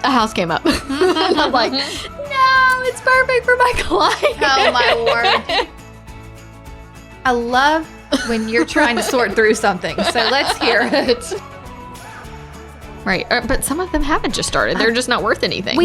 a house came up. And I'm like, no, it's perfect for my client. Oh, my word. I love when you're trying to sort through something. So let's hear it. Right. But some of them haven't just started. They're just not worth anything.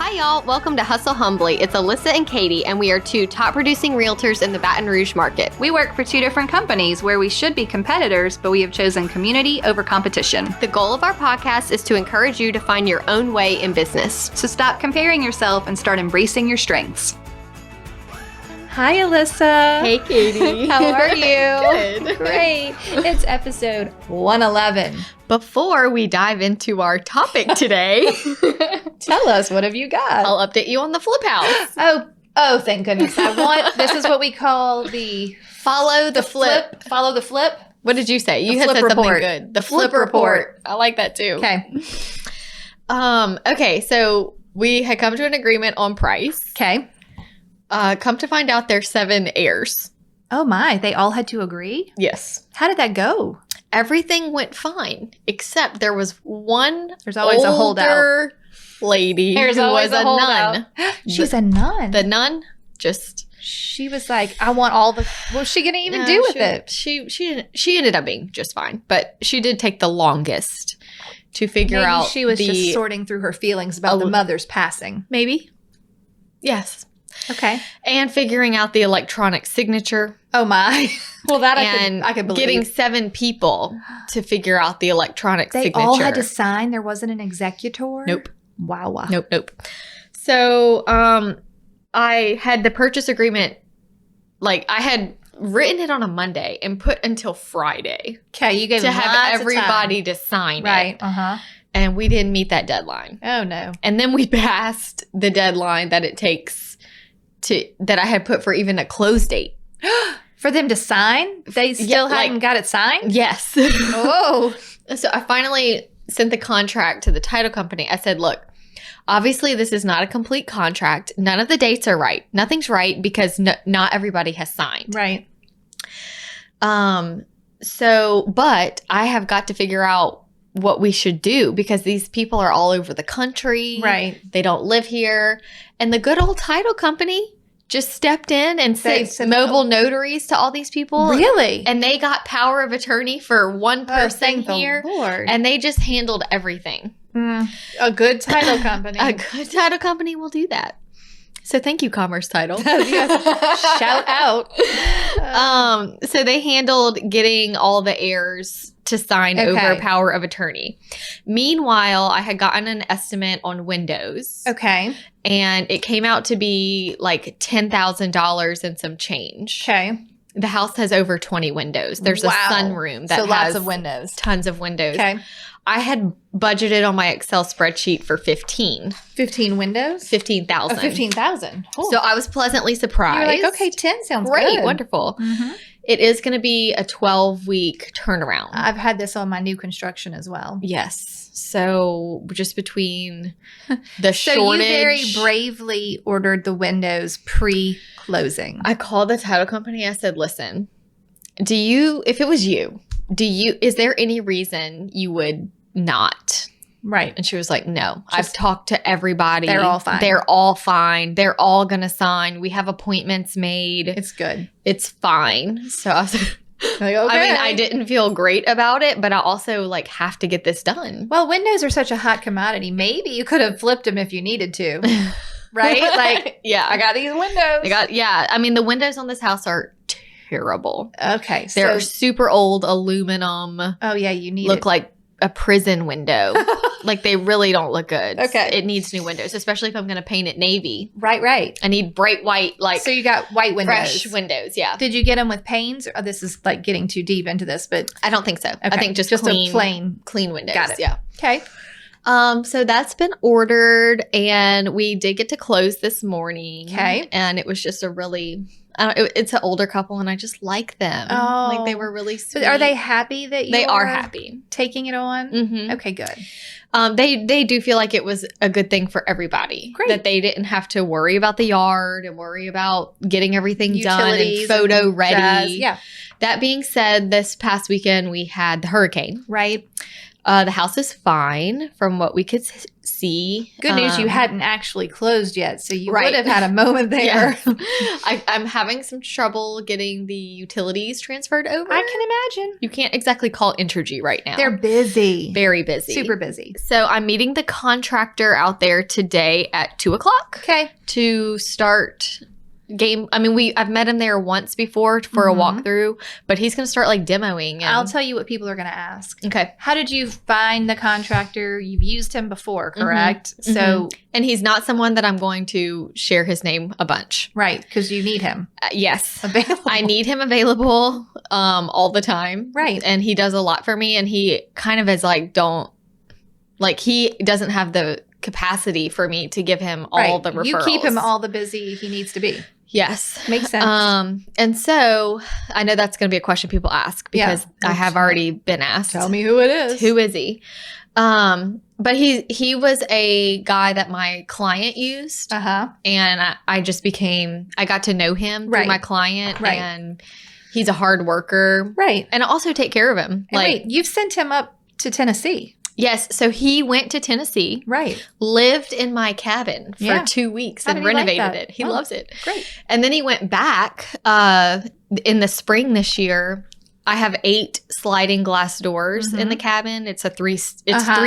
Hi, y'all. Welcome to Hustle Humbly. It's Alissa and Katie, and we are two top producing realtors in the Baton Rouge market. We work for two different companies where we should be competitors, but we have chosen community over competition. The goal of our podcast is to encourage you to find your own way in business. So stop comparing yourself and start embracing your strengths. Hi, Alissa. Hey, Katie. How are you? Good. Great. It's episode 111. Before we dive into our topic today, Tell us, what have you got? I'll update you on the flip house. Oh, thank goodness. This is what we call the Follow the flip. Follow the flip. What did you say? You had flip said something report. good. The Flip flip report. report. I like that too. Okay. Okay, so we had come to an agreement on price. Okay. Come to find out there's 7 heirs. Oh my, they all had to agree? Yes. How did that go? Everything went fine, except there was one There's always a holdout. older lady There's who always was a a holdout. nun. She's a nun. The nun just... She was like, I want all the... What was she going to even do with it? She ended up being just fine, but she did take the longest to figure Maybe out she was just sorting through her feelings about the mother's passing. Maybe. Yes. Okay. And figuring out the electronic signature. Oh my. Well, that and I could believe. getting 7 people to figure out the electronic They signature. all had to sign? There wasn't an executor? Nope. Wow. Nope. So I had the purchase agreement, like I had written it on a Monday and put until Friday. Okay, you gave to have lots everybody of to sign time. Right. it. Uh-huh. And we didn't meet that deadline. Oh no. And then we passed the deadline that it takes that I had put for even a close date. For them to sign? They still hadn't got it signed? Yes. Oh. So I finally sent the contract to the title company. I said, look, obviously this is not a complete contract. None of the dates are right. Nothing's right because not everybody has signed. Right. But I have got to figure out what we should do because these people are all over the country. Right. They don't live here. And the good old title company just stepped in and sent mobile notaries to all these people. Really? And they got power of attorney for one person thank the here. Lord. And they just handled everything. A good title company. A good title company will do that. So thank you, Commerce Title. Shout out. So they handled getting all the heirs to sign over power of attorney. Meanwhile, I had gotten an estimate on windows. Okay. And it came out to be like $10,000 and some change. Okay. The house has over 20 windows. There's a sunroom that has lots of windows. Tons of windows. Okay. I had budgeted on my Excel spreadsheet for 15. 15 windows? 15,000. Oh, 15,000. So I was pleasantly surprised. You were like, okay, 10 sounds great, good. wonderful. Mm-hmm. It is going to be a 12-week turnaround. I've had this on my new construction as well. Yes. So just between the shortage. So you very bravely ordered the windows pre-closing. I called the title company. I said, listen, if it was you, is there any reason you would not? Right. And she was like, no, I've talked to everybody. They're all fine. They're all fine. They're all going to sign. We have appointments made. It's good. It's fine. So I was like, okay. I mean, I didn't feel great about it, but I also have to get this done. Well, windows are such a hot commodity. Maybe you could have flipped them if you needed to. Right? Like, yeah. I got these windows. I mean, the windows on this house are terrible. Okay. They're super old aluminum. Oh, yeah. You need look like a prison window. Like they really don't look good. Okay. It needs new windows, especially if I'm going to paint it navy. Right. I need bright white, So you got white windows. Fresh windows, yeah. Did you get them with panes? Or this is like getting too deep into this, but I don't think so. Okay. I think just clean, a clean windows. Got it. Yeah. Okay. So that's been ordered and we did get to close this morning. Okay. And it was just it's an older couple and I just like them. Oh. Like they were really sweet. So are they happy that you They are happy. Taking it on? Mm-hmm. Okay, good. They do feel like it was a good thing for everybody. Great. That they didn't have to worry about the yard and worry about getting everything Utilities done and photo ready. jazz. Yeah. That being said, this past weekend we had the hurricane. Right. The house is fine from what we could see. Good news, you hadn't actually closed yet, so you Right. would have had a moment there. Yeah. I'm having some trouble getting the utilities transferred over. I can imagine. You can't exactly call Entergy right now. They're busy. very busy. Super busy. So I'm meeting the contractor out there today at 2:00 Okay. to start game. I mean, I've met him there once before for a walkthrough, but he's going to start like demoing. And, I'll tell you what people are going to ask. okay. How did you find the contractor? You've used him before, correct? So, And he's not someone that I'm going to share his name a bunch. right, because you need him Yes. available. I need him available all the time. Right. And he does a lot for me. And he kind of is like, he doesn't have the capacity for me to give him all the referrals. You keep him all the busy he needs to be. Yes. Makes sense. And so I know that's going to be a question people ask because I have already been asked. Tell me who it is. Who is he? But he was a guy that my client used. Uh-huh. And I got to know him through Right. my client. Right. And he's a hard worker. Right. And I also take care of him. And wait, you've sent him up to Tennessee. Yes. So he went to Tennessee, Right. lived in my cabin for Yeah. 2 weeks How and did he like renovated that? it. He Oh, loves it. Great. And then he went back in the spring this year. I have 8 sliding glass doors in the cabin. It's 3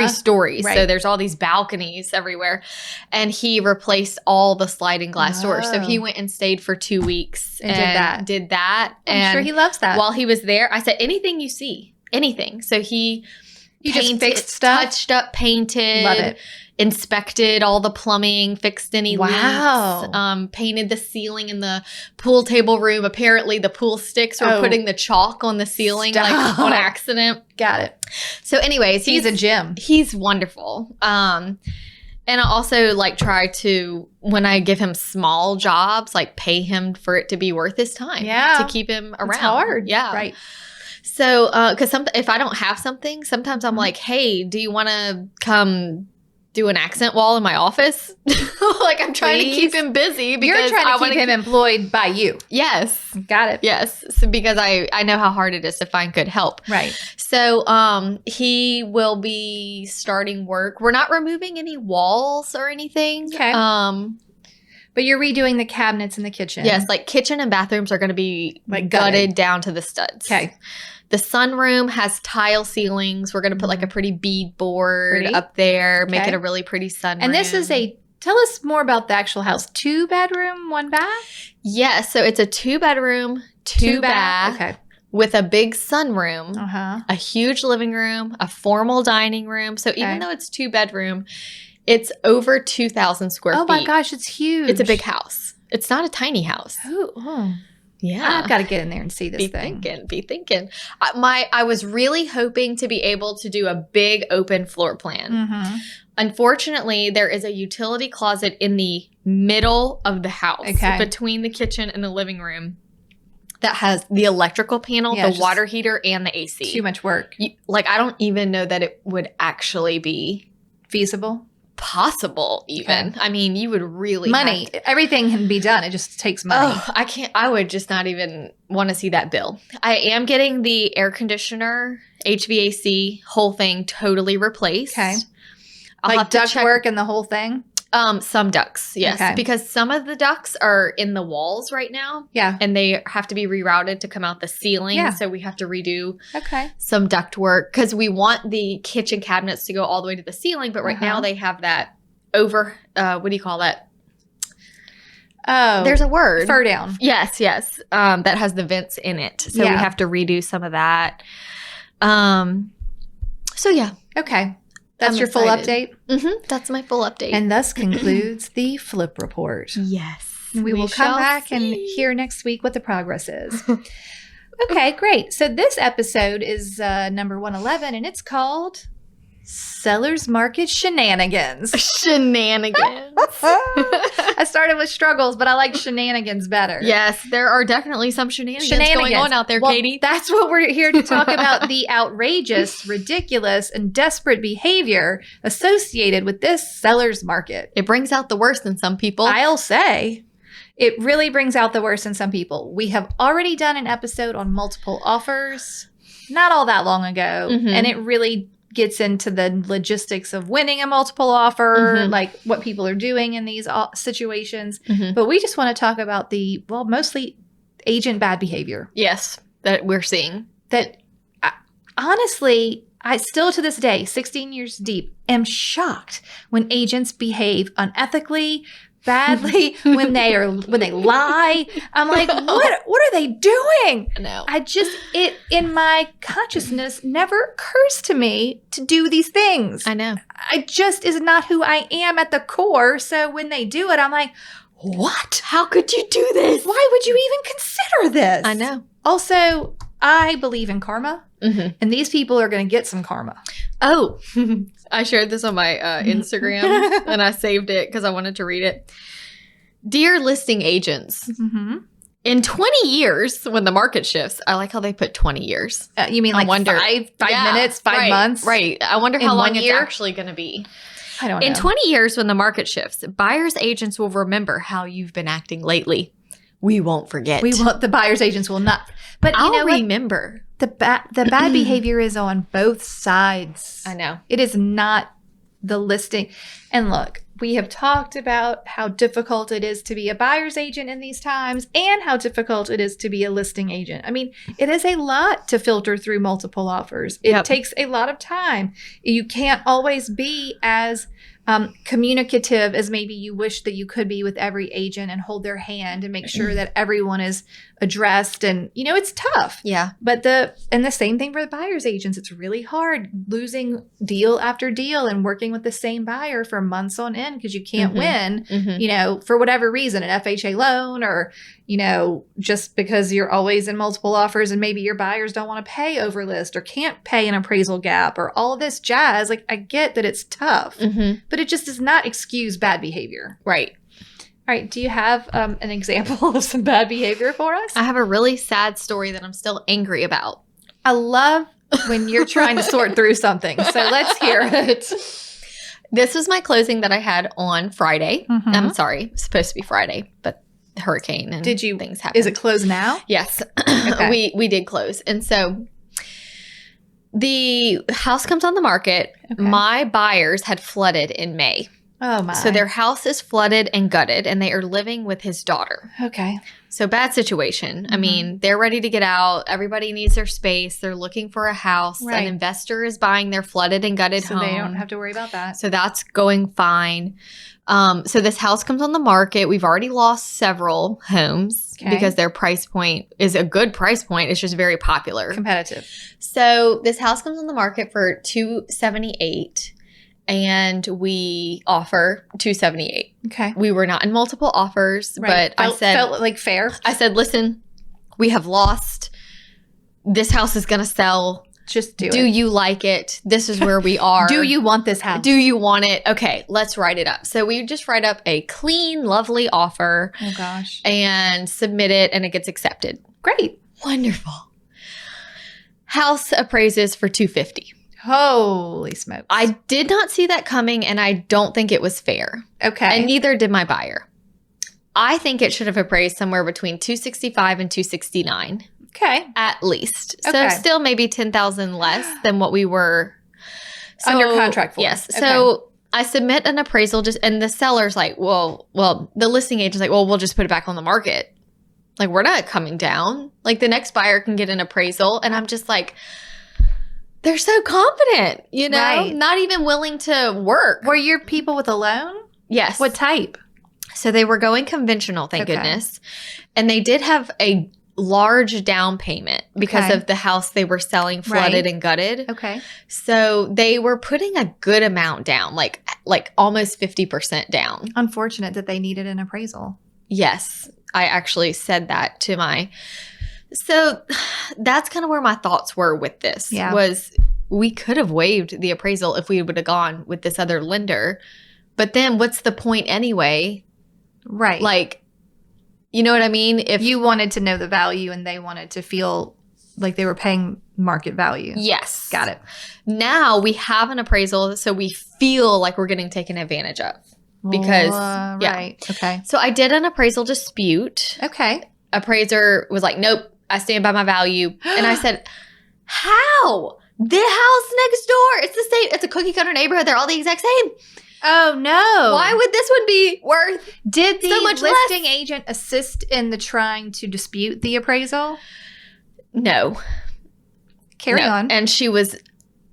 stories. Right. So there's all these balconies everywhere. And he replaced all the sliding glass doors. So he went and stayed for 2 weeks And did that. I'm And sure he loves that. while he was there, I said, anything you see, anything. So he You just painted, fixed stuff? touched up, painted, Love it. inspected all the plumbing, fixed any Wow. leaks, painted the ceiling in the pool table room. Apparently the pool sticks were putting the chalk on the ceiling like Stop. on accident. Got it. So anyways, He's a gem. He's wonderful. And I also like try to, when I give him small jobs, like pay him for it to be worth his time. Yeah. To keep him around. It's hard. Yeah. Right. So, because if I don't have something, sometimes I'm like, hey, do you want to come do an accent wall in my office? Like I'm trying to keep him busy because You're trying to keep him employed by you. Yes. Got it. Yes. So because I know how hard it is to find good help. Right. So he will be starting work. We're not removing any walls or anything. Okay. But you're redoing the cabinets in the kitchen. Yes, like kitchen and bathrooms are going to be Like gutted gutted. down to the studs. Okay. The sunroom has tile ceilings. We're going to put like a pretty bead board Pretty. up there, make Okay. it a really pretty sunroom. And this is tell us more about the actual house. 2 bedroom, 1 bath? Yes, so it's a 2-bedroom, 2 bath Okay. with a big sunroom, Uh-huh. a huge living room, a formal dining room. So even Okay. though it's 2-bedroom, it's over 2,000 square feet. Oh my gosh, it's huge. It's a big house. It's not a tiny house. Oh. Yeah. I've got to get in there and see this Be thing. thinking. I was really hoping to be able to do a big open floor plan. Mm-hmm. Unfortunately, there is a utility closet in the middle of the house, Okay. between the kitchen and the living room, that has the electrical panel, Yeah, the just water heater, and the AC. Too much work. I don't even know that it would actually be Feasible. possible even. Okay. I mean, you would really Money. have to- Everything can be done. It just takes money. Oh, I can't. I would just not even want to see that bill. I am getting the air conditioner, HVAC, whole thing totally replaced. Okay. I'll Like have to duct check. work and the whole thing? Some ducts, yes, Okay. because some of the ducts are in the walls right now, Yeah. and they have to be rerouted to come out the ceiling. Yeah. So we have to redo Okay. some duct work because we want the kitchen cabinets to go all the way to the ceiling. But right now Uh-huh. they have that over. What do you call that? Oh. There's a word. fur down. Yes. That has the vents in it. So Yeah. we have to redo some of that. So yeah. Okay. That's I'm your full excited. update. That's my full update. And thus concludes the flip report. yes. We will come shall back and see. hear next week what the progress is. Okay, great. So this episode is number 111, and it's called Seller's Market Shenanigans. Shenanigans. I started with struggles, but I like shenanigans better. Yes, there are definitely some shenanigans going on out there, Well, Katie. That's what we're here to talk about, the outrageous, ridiculous, and desperate behavior associated with this seller's market. It brings out the worst in some people. I'll say it really brings out the worst in some people. We have already done an episode on multiple offers not all that long ago, Mhm. and it really gets into the logistics of winning a multiple offer, Mhm. like what people are doing in these situations. Mhm. But we just want to talk about mostly agent bad behavior. Yes, that we're seeing. That honestly, I still to this day, 16 years deep, am shocked when agents behave unethically, badly, when they lie. I'm like, what are they doing? No. It in my consciousness never occurs to me to do these things. I know. I just is not who I am at the core. So when they do it, I'm like, what? How could you do this? Why would you even consider this? I know. Also, I believe in karma, Mhm. and these people are going to get some karma. Oh, I shared this on my Instagram and I saved it because I wanted to read it. Dear listing agents, Mm-hmm. in 20 years, when the market shifts, I like how they put 20 years. You mean I like wonder- five Yeah, minutes, 5 right, months? Right. I wonder In how long 1 it's year? actually going to be. I don't know. In 20 years, when the market shifts, buyer's agents will remember how you've been acting lately. We won't forget. the buyer's agents will not. But I'll you know what? remember. The bad behavior is on both sides. I know. It is not the listing. And look, we have talked about how difficult it is to be a buyer's agent in these times and how difficult it is to be a listing agent. I mean, it is a lot to filter through multiple offers. It Yep. takes a lot of time. You can't always be as communicative as maybe you wish that you could be with every agent and hold their hand and make sure that everyone is addressed. And, it's tough. Yeah. But the same thing for the buyer's agents. It's really hard losing deal after deal and working with the same buyer for months on end because you can't Mhm. win, Mhm. for whatever reason, an FHA loan or, just because you're always in multiple offers and maybe your buyers don't want to pay over list or can't pay an appraisal gap or all this jazz. Like, I get that it's tough, Mhm. but it just does not excuse bad behavior. Right. All right. Do you have an example of some bad behavior for us? I have a really sad story that I'm still angry about. I love when you're trying to sort through something. So let's hear it. This was my closing that I had on Friday. Mhm. I'm sorry, it's supposed to be Friday, but hurricane and things happened. Is it closed now? Yes, Okay. we did close, and so the house comes on the market. Okay. My buyers had flooded in May, Oh my. so their house is flooded and gutted, and they are living with his daughter. Okay. So bad situation. I Mhm. mean, they're ready to get out. Everybody needs their space. They're looking for a house. Right. An investor is buying their flooded and gutted So home. they don't have to worry about that. So that's going fine. So this house comes on the market. We've already lost several homes Okay. because their price point is a good price point. It's just very popular. Competitive. So this house comes on the market for $278 and we offer $278. Okay. We were not in multiple offers, but I felt like fair. said, listen, we have lost. This house is going to sell. Just do Do it. you like it? This is where we are. Do you want this house? Do you want it? Okay, let's write it up. So we just write up a clean, lovely offer Oh gosh. and submit it, and it gets accepted. Great. Wonderful. House appraises for $250. Holy smokes. I did not see that coming, and I don't think it was fair. Okay. And neither did my buyer. I think it should have appraised somewhere between $265 and $269 okay. at least. Okay. So still maybe $10,000 less than what we were Under contract for. Yes. Okay. So I submit an appraisal and the seller's like, well, the listing agent's like, well, we'll just put it back on the market. Like, we're not coming down. Like, the next buyer can get an appraisal. And I'm just like, they're so confident, Right. not even willing to work. Were your people with a loan? Yes. What type? So they were going conventional, thank Okay. goodness. And they did have a large down payment because Okay. of the house they were selling flooded Right. and gutted. Okay. So they were putting a good amount down, like almost 50% down. Unfortunate that they needed an appraisal. Yes, I actually said that to my. So that's kind of where my thoughts were with this. Yeah. Was we could have waived the appraisal if we would have gone with this other lender, but then what's the point anyway? Right. Like, you know what I mean? If you wanted to know the value and they wanted to feel like they were paying market value. yes, Got it. Now we have an appraisal, so we feel like we're getting taken advantage of. Because, yeah. Right. Okay. So I did an appraisal dispute. Okay. Appraiser was like, nope, I stand by my value. And I said, how? the house next door, it's the same. It's a cookie cutter neighborhood. They're all the exact same. Oh, no. Why would this one be worth Did the so much listing less? agent assist in the trying to dispute the appraisal? No. Carry No. on. And she was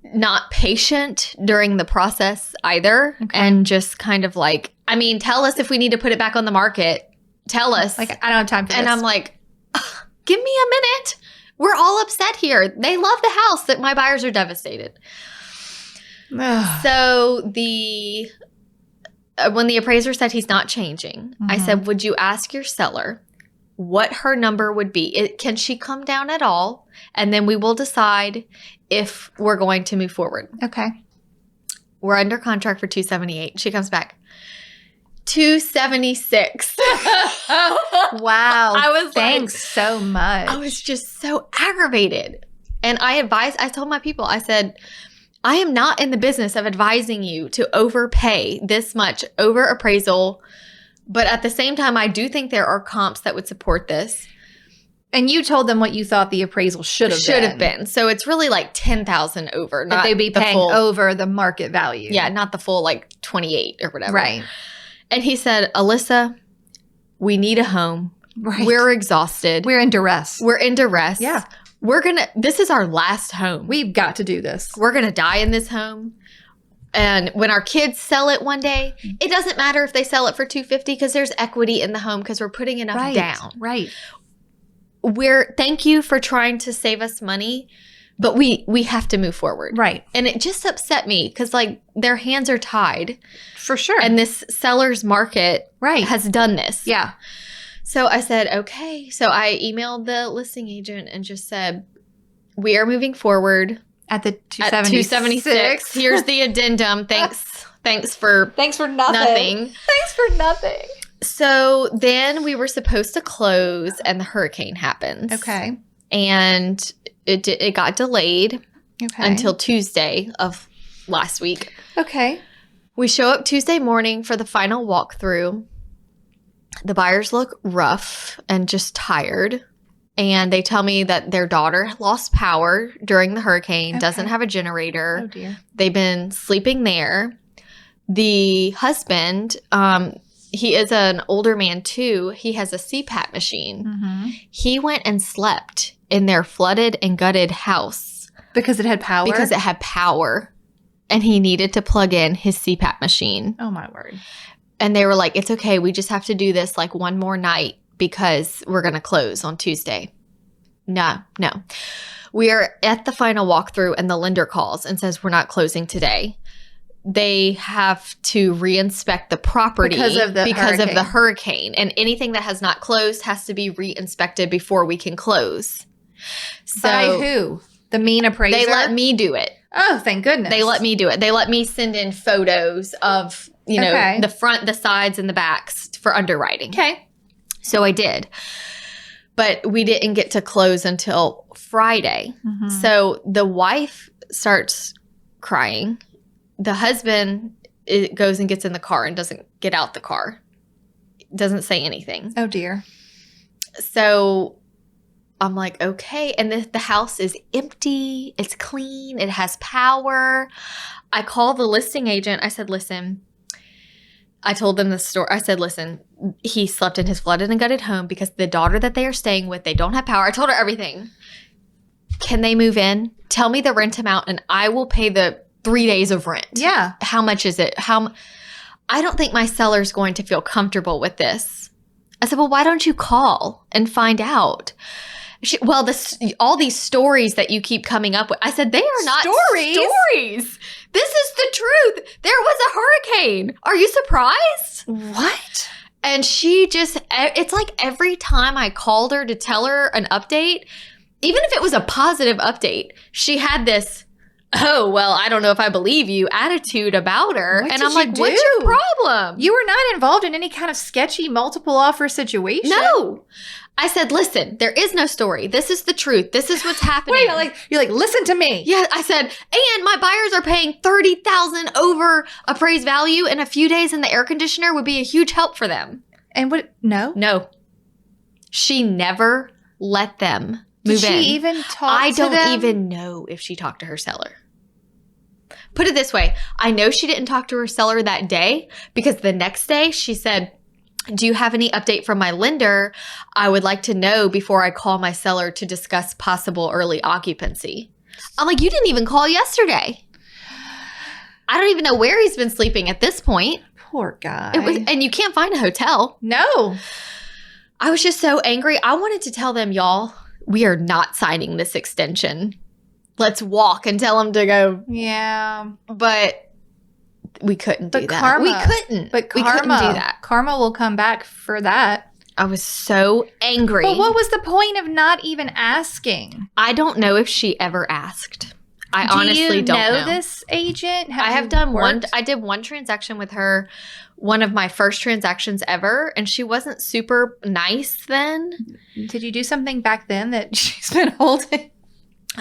not patient during the process either. Okay. And just kind of like, I mean, tell us if we need to put it back on the market. Tell us. Like, I don't have time for this. And I'm like, give me a minute. We're all upset here. They love the house. That my buyers are devastated. So when the appraiser said he's not changing, I said, would you ask your seller what her number would be? Can she come down at all? And then we will decide if we're going to move forward. Okay. We're under contract for $278. She comes back, $276. Wow. I was Thanks so much. I was just so aggravated. And I told my people, I said, I am not in the business of advising you to overpay this much over appraisal. But at the same time, I do think there are comps that would support this. And you told them what you thought the appraisal should have been. So it's really like $10,000 over. That Not they'd be the paying full, over the market value. Yeah, not the full like 28 or whatever. Right. And he said, Alissa, we need a home. Right. We're exhausted. We're in duress. We're in duress. Yeah. This is our last home. We've got to do this. We're going to die in this home. And when our kids sell it one day, it doesn't matter if they sell it for $250 because there's equity in the home because we're putting enough down. Right. Thank you for trying to save us money, but we have to move forward. Right. And it just upset me because like their hands are tied. For sure. And this seller's market has done this. Yeah. So I said, okay. So I emailed the listing agent and just said, we are moving forward. At the At 276. Here's the addendum. Thanks for nothing. Thanks for nothing. So then we were supposed to close and the hurricane happens. Okay. And it got delayed until Tuesday of last week. Okay. We show up Tuesday morning for the final walkthrough. The buyers look rough and just tired. And they tell me that their daughter lost power during the hurricane, doesn't have a generator. Oh, dear. They've been sleeping there. The husband, he is an older man too. He has a CPAP machine. Mm-hmm. He went and slept in their flooded and gutted house. Because it had power? Because it had power. And he needed to plug in his CPAP machine. Oh, my word. And they were like, it's okay. We just have to do this like one more night because we're going to close on Tuesday. No. We are at the final walkthrough and the lender calls and says we're not closing today. They have to reinspect the property because of the hurricane. And anything that has not closed has to be reinspected before we can close. So by who? The mean appraiser? They let me do it. Oh, thank goodness. They let me do it. They let me send in photos of, the front, the sides, and the backs for underwriting. Okay. So I did. But we didn't get to close until Friday. Mm-hmm. So the wife starts crying. The husband goes and gets in the car and doesn't get out the car. Doesn't say anything. Oh, dear. So I'm like, okay. And the house is empty. It's clean. It has power. I call the listing agent. I said, listen. I told them the story. I said, listen, he slept in his flooded and gutted home because the daughter that they are staying with, they don't have power. I told her everything. Can they move in? Tell me the rent amount and I will pay the 3 days of rent. Yeah. How much is it? I don't think my seller's going to feel comfortable with this. I said, well, why don't you call and find out? All these stories that you keep coming up with. I said, they are not stories. This is the truth. There was a hurricane. Are you surprised? What? And she it's like every time I called her to tell her an update, even if it was a positive update, she had this, oh, well, I don't know if I believe you attitude about her. What and did I'm like, you do? what's your problem? You were not involved in any kind of sketchy multiple offer situation. No. I said, listen, there is no story. This is the truth. This is what's happening. Wait, you're like, listen to me. Yeah, I said, and my buyers are paying $30,000 over appraised value in a few days, and the air conditioner would be a huge help for them. And what? No. No. She never let them move Did in. she even talk I to don't them? even know if she talked to her seller. Put it this way. I know she didn't talk to her seller that day because the next day she said, do you have any update from my lender? I would like to know before I call my seller to discuss possible early occupancy. I'm like, you didn't even call yesterday. I don't even know where he's been sleeping at this point. Poor guy. And you can't find a hotel. No. I was just so angry. I wanted to tell them, y'all, we are not signing this extension. Let's walk and tell them to go. Yeah. But we couldn't do that. Karma, we couldn't. But we couldn't do that. Karma will come back for that. I was so angry. But what was the point of not even asking? I don't know if she ever asked. I honestly don't know. This agent? I have done one. I did one transaction with her, one of my first transactions ever, and she wasn't super nice then. Did you do something back then that she's been holding?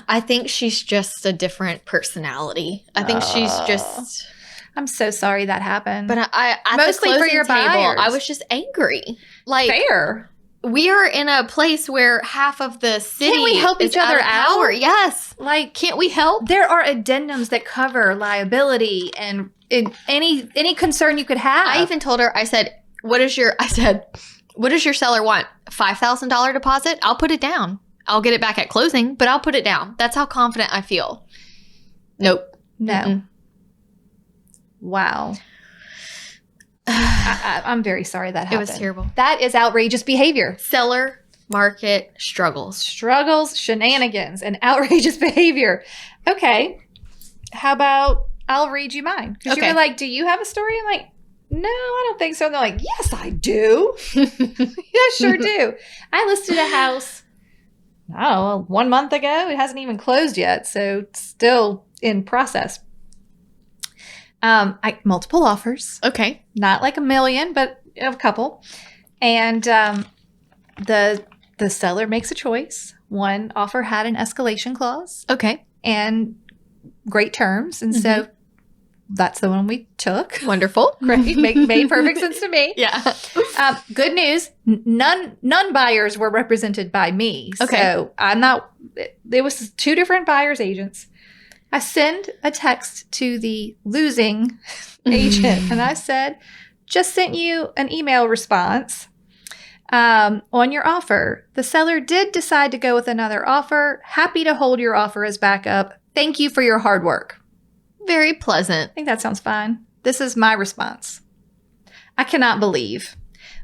I think she's just a different personality. I think she's just. I'm so sorry that happened. But I mostly for your buyers. I was just angry. Like, fair. We are in a place where half of the city Can't we help is each other out? Yes. Like, can't we help? There are addendums that cover liability and any concern you could have. I even told her, I said, what does your seller want? $5,000 deposit? I'll put it down. I'll get it back at closing, but I'll put it down. That's how confident I feel. Nope. No. Mm-mm. Wow. I'm very sorry that happened. It was terrible. That is outrageous behavior. Seller market struggles. Struggles, shenanigans, and outrageous behavior. Okay. How about I'll read you mine? Because you were like, do you have a story? I'm like, no, I don't think so. And they're like, yes, I do. I sure do. I listed a house, I don't know, 1 month ago. It hasn't even closed yet. So it's still in process. Multiple offers. Okay. Not like a million, but a couple. And the seller makes a choice. One offer had an escalation clause. Okay. And great terms. And so that's the one we took. Wonderful. Great. Made perfect sense to me. Yeah. Good news. None buyers were represented by me. Okay. So there was 2 different buyers agents. I send a text to the losing agent and I said, just sent you an email response on your offer. The seller did decide to go with another offer. Happy to hold your offer as backup. Thank you for your hard work. Very pleasant. I think that sounds fine. This is my response. I cannot believe.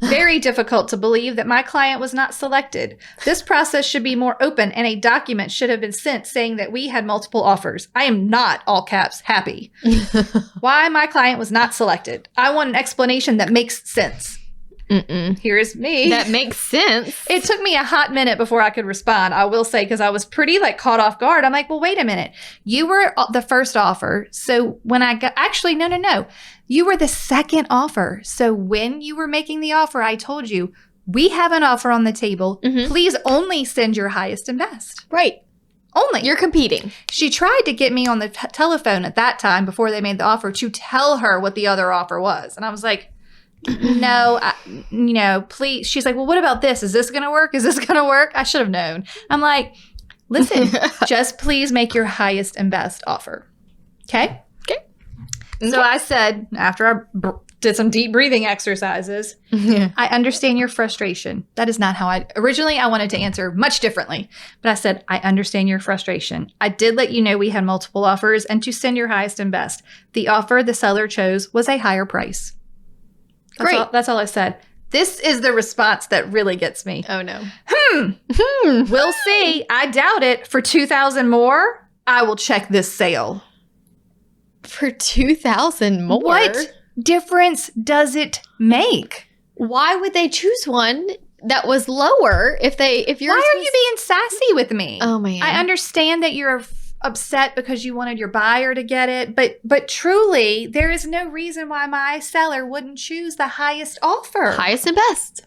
Very difficult to believe that my client was not selected. This process should be more open and a document should have been sent saying that we had multiple offers. I am not, all caps, happy. Why my client was not selected. I want an explanation that makes sense. Here's me. That makes sense. It took me a hot minute before I could respond, I will say, because I was pretty caught off guard. I'm like, well, wait a minute. You were the first offer. So when I got, actually, no. You were the second offer. So when you were making the offer, I told you, we have an offer on the table. Please only send your highest and best. Right. Only. You're competing. She tried to get me on the telephone at that time before they made the offer to tell her what the other offer was. And I was like, no, please. She's like, well, what about this? Is this going to work? Is this going to work? I should have known. I'm like, listen, just please make your highest and best offer. Okay? So I said, after I did some deep breathing exercises, I understand your frustration. That is not how originally I wanted to answer much differently. But I said, I understand your frustration. I did let you know we had multiple offers and to send your highest and best. The offer the seller chose was a higher price. That's all I said. This is the response that really gets me. Oh, no. We'll see. I doubt it. For $2,000 more, I will check this sale. For $2,000 more? What difference does it make? Why would they choose one that was lower if you're... Why are you being sassy with me? Oh, man. I understand that you're upset because you wanted your buyer to get it, but truly, there is no reason why my seller wouldn't choose the highest offer. Highest and best.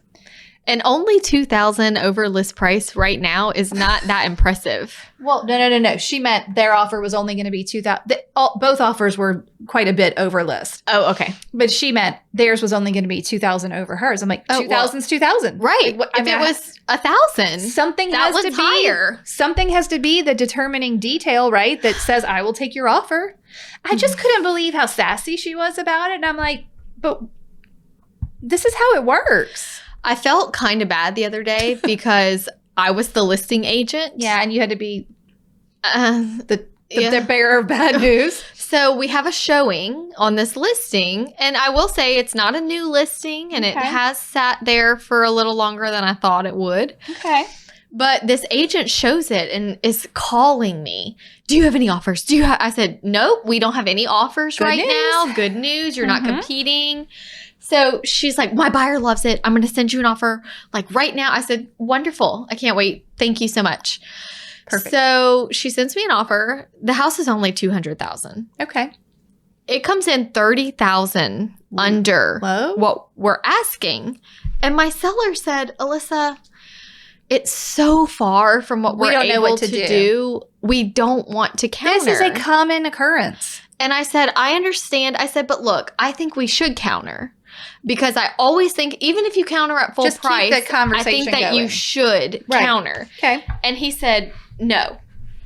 And only $2,000 over list price right now is not that impressive. Well, no. She meant their offer was only going to be $2,000. Both offers were quite a bit over list. Oh, okay. But she meant theirs was only going to be $2,000 over hers. I'm like, $2,000's $2,000. Right. Like, if it was $1,000, something that has was to higher. be something has to be the determining detail, right? That says I will take your offer. I just couldn't believe how sassy she was about it. And I'm like, but this is how it works. I felt kind of bad the other day because I was the listing agent. Yeah, and you had to be the bearer of bad news. So we have a showing on this listing, and I will say it's not a new listing, and it has sat there for a little longer than I thought it would. Okay. But this agent shows it and is calling me. Do you have any offers? I said, nope, we don't have any offers now. Good news. You're not competing. So she's like, my buyer loves it. I'm going to send you an offer like right now. I said, wonderful. I can't wait. Thank you so much. Perfect. So she sends me an offer. The house is only $200,000. Okay. It comes in $30,000 under what we're asking. And my seller said, Alissa, it's so far from what we're able to do. We don't want to counter. This is a common occurrence. And I said, I understand. I said, but look, I think we should counter. Because I always think, even if you counter at full price, keep the conversation I think that going. you should counter. Okay. And he said, no.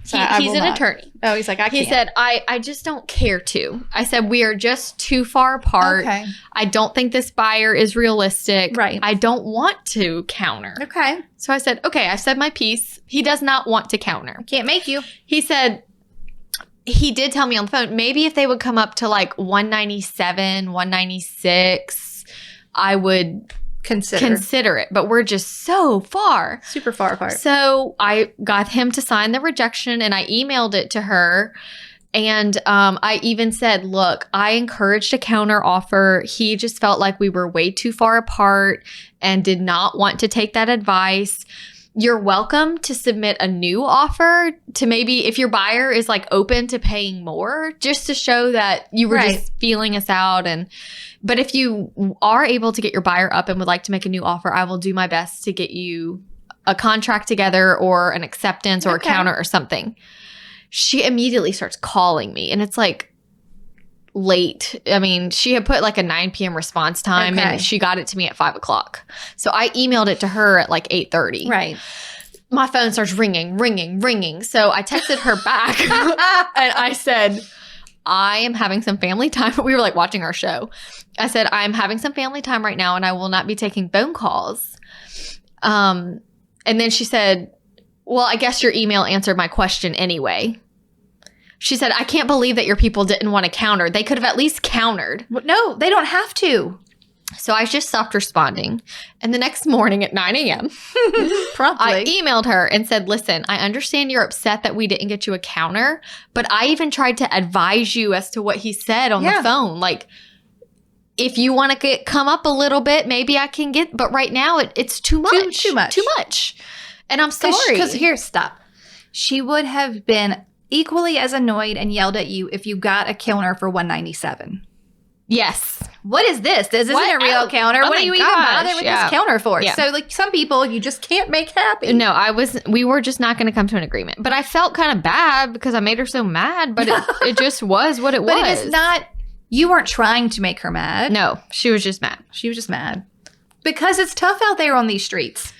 So He's an attorney. Oh, he's like, I can't. He said, I just don't care to. I said, we are just too far apart. Okay. I don't think this buyer is realistic. Right. I don't want to counter. Okay. So I said, okay, I've said my piece. He does not want to counter. Can't make you. He said, he did tell me on the phone, maybe if they would come up to like 197, 196, I would consider it. But we're just so far. Super far apart. So I got him to sign the rejection and I emailed it to her. And I even said, look, I encouraged a counter offer. He just felt like we were way too far apart and did not want to take that advice. You're welcome to submit a new offer to maybe if your buyer is like open to paying more, just to show that you were just feeling us out. But if you are able to get your buyer up and would like to make a new offer, I will do my best to get you a contract together or an acceptance or a counter or something. She immediately starts calling me, and it's like late. I mean, she had put like a 9 p.m. response time and she got it to me at 5 o'clock. So I emailed it to her at like 8:30. Right. My phone starts ringing. So I texted her back and I said, I am having some family time. We were like watching our show. I said, I'm having some family time right now and I will not be taking phone calls. And then she said, well, I guess your email answered my question anyway. She said, I can't believe that your people didn't want to counter. They could have at least countered. No, they don't have to. So I just stopped responding. And the next morning at 9 a.m., promptly, I emailed her and said, listen, I understand you're upset that we didn't get you a counter, but I even tried to advise you as to what he said on the phone. Like, if you want to come up a little bit, maybe I can get, but right now it's too much. Too much. And I'm sorry. Because stop. She would have been equally as annoyed and yelled at you if you got a counter for 197. Yes. What is this? This isn't a real counter. What are you even bothering with this counter for? Yeah. So like some people you just can't make happy. No, we were just not going to come to an agreement. But I felt kind of bad because I made her so mad, but it just was what it was. But it is not, you weren't trying to make her mad. No, she was just mad. She was just mad. Because it's tough out there on these streets.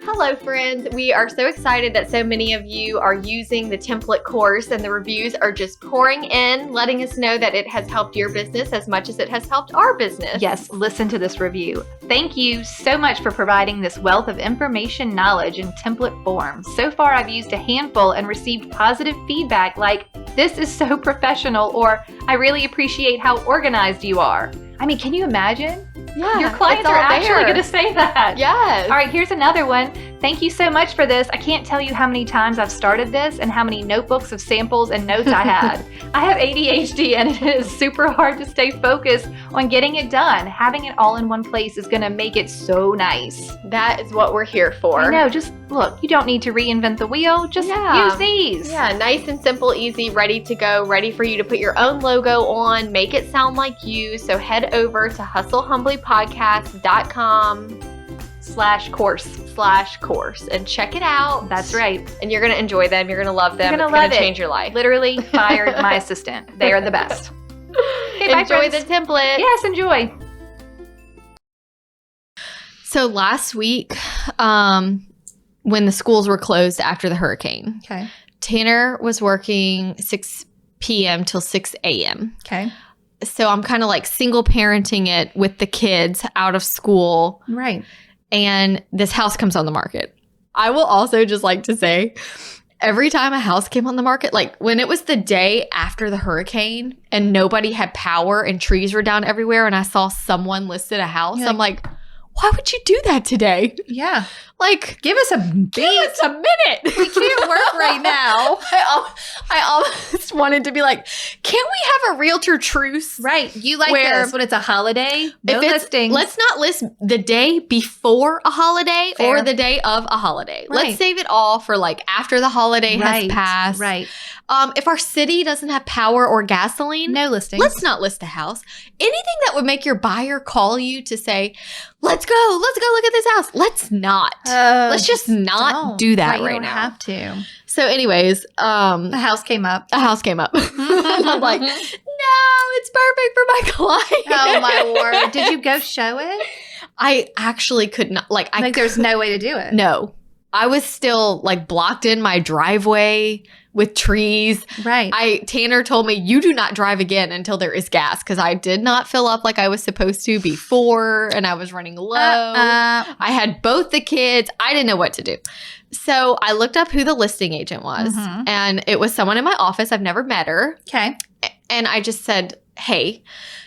Hello, friends. We are so excited that so many of you are using the template course and the reviews are just pouring in, letting us know that it has helped your business as much as it has helped our business. Yes, listen to this review. Thank you so much for providing this wealth of information, knowledge in template form. So far, I've used a handful and received positive feedback like, this is so professional, or I really appreciate how organized you are. I mean, can you imagine? Yeah, your clients are actually going to say that. Yes. All right, here's another one. Thank you so much for this. I can't tell you how many times I've started this and how many notebooks of samples and notes I had. I have ADHD and it is super hard to stay focused on getting it done. Having it all in one place is going to make it so nice. That is what we're here for. I know. Just look, you don't need to reinvent the wheel. Just use these. Yeah, nice and simple, easy, ready to go, ready for you to put your own logo on, make it sound like you. So head over to hustlehumblypodcast.com/course and check it out. That's right. And you're going to enjoy them. You're going to love them. You're going to change your life. Literally fired my assistant. They are the best. Okay, enjoy the template. Yes, enjoy. So last week, when the schools were closed after the hurricane, Okay. Tanner was working 6 p.m. till 6 a.m. Okay. So I'm kind of like single parenting it with the kids out of school. Right. And this house comes on the market. I will also just like to say, every time a house came on the market, like when it was the day after the hurricane and nobody had power and trees were down everywhere and I saw someone listed a house, I'm like, why would you do that today? Yeah. Like, Give us a minute. We can't work right now. I almost wanted to be like, can't we have a realtor truce? Right. You like Where- this when it's a holiday? No If it's- listings. Let's not list the day before a holiday Fair. or the day of a holiday. Right. Let's save it all for like after the holiday has Right. passed. Right. If our city doesn't have power or gasoline, No listings. let's not list a house. Anything that would make your buyer call you to say, let's go look at this house. Let's not. Let's just not do that You right don't now. have to. So anyways, The house came up. a house came up. I'm like, no, it's perfect for my client. Oh my word. Did you go show it? I actually could not, like, I think there's no way to do it. no. I was still like blocked in my driveway with trees. Right. Tanner told me, you do not drive again until there is gas, because I did not fill up like I was supposed to before and I was running low. I had both the kids. I didn't know what to do. So I looked up who the listing agent was, and it was someone in my office. I've never met her. Okay. And I just said, hey,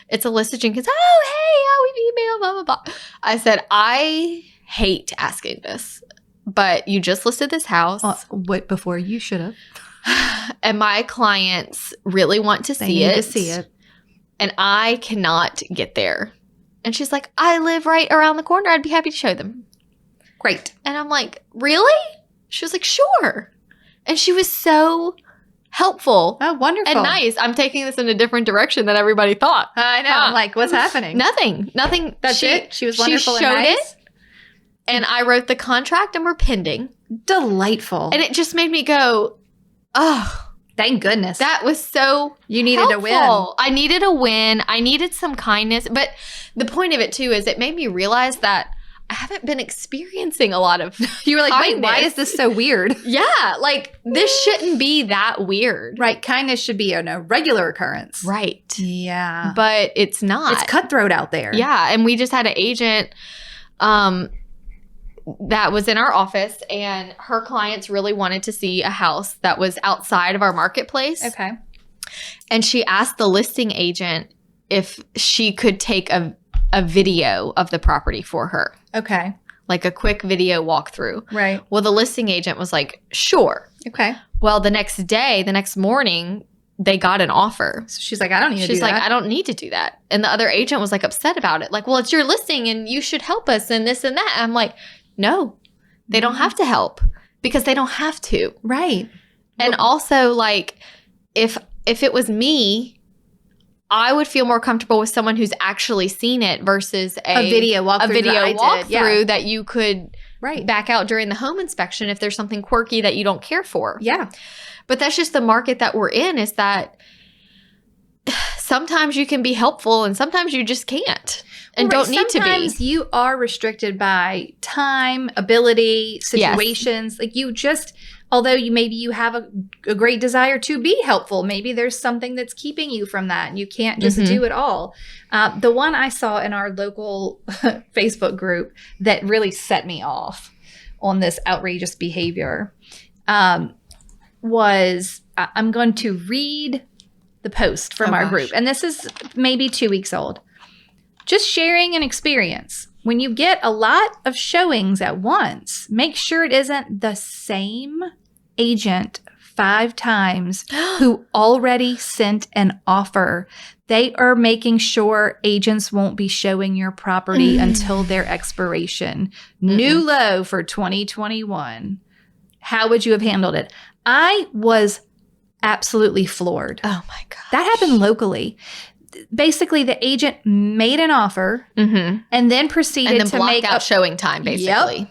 it's Alissa Jenkins. Oh, hey, we've emailed, blah, blah, blah. I said, I hate asking this, but you just listed this house. What before you should have. And my clients really want to see it. to see it. And I cannot get there. And she's like, I live right around the corner. I'd be happy to show them. Great. And I'm like, really? She was like, sure. And she was so helpful Oh, wonderful. and nice. I'm taking this in a different direction than everybody thought. I know. Huh. I'm like, what's happening? Nothing. That's it? She was wonderful She and showed nice? it. And I wrote the contract and we're pending. Delightful. And it just made me go, oh, Thank goodness. that was so you needed helpful. a win. I needed a win. I needed some kindness. But the point of it, too, is it made me realize that I haven't been experiencing a lot of You were like, wait, why kindness. is this so weird? Yeah, like this shouldn't be that weird. Right. Kindness should be a regular occurrence. Right. Yeah. But it's not. It's cutthroat out there. Yeah, and we just had an agent that was in our office, and her clients really wanted to see a house that was outside of our marketplace. Okay. And she asked the listing agent if she could take a video of the property for her, Okay. like a quick video walkthrough. Right. Well, the listing agent was like, sure. Okay. Well, the next morning, they got an offer. So she's like, I don't need to do She's like, that. I don't need to do that. And the other agent was like upset about it. Like, well, it's your listing and you should help us and this and that. I'm like, no, they don't have to help because they don't have to. Right. And also, like, if it was me, I would feel more comfortable with someone who's actually seen it versus A video walkthrough. that you could Right. back out during the home inspection if there's something quirky that you don't care for. Yeah. But that's just the market that we're in, is that sometimes you can be helpful and sometimes you just can't and Right. don't need to be. Sometimes you are restricted by time, ability, situations. Like you just, although you have a great desire to be helpful, maybe there's something that's keeping you from that and you can't just do it all. The one I saw in our local Facebook group that really set me off on this outrageous behavior was, I'm going to read the post from our group. And this is maybe 2 weeks old. Just sharing an experience. when you get a lot of showings at once, make sure it isn't the same agent 5 times who already sent an offer. They are making sure agents won't be showing your property until their expiration. New low for 2021. How would you have handled it? I was absolutely floored. Oh my God. That happened locally. Basically, the agent made an offer and then proceeded to make out showing time, basically. Yep.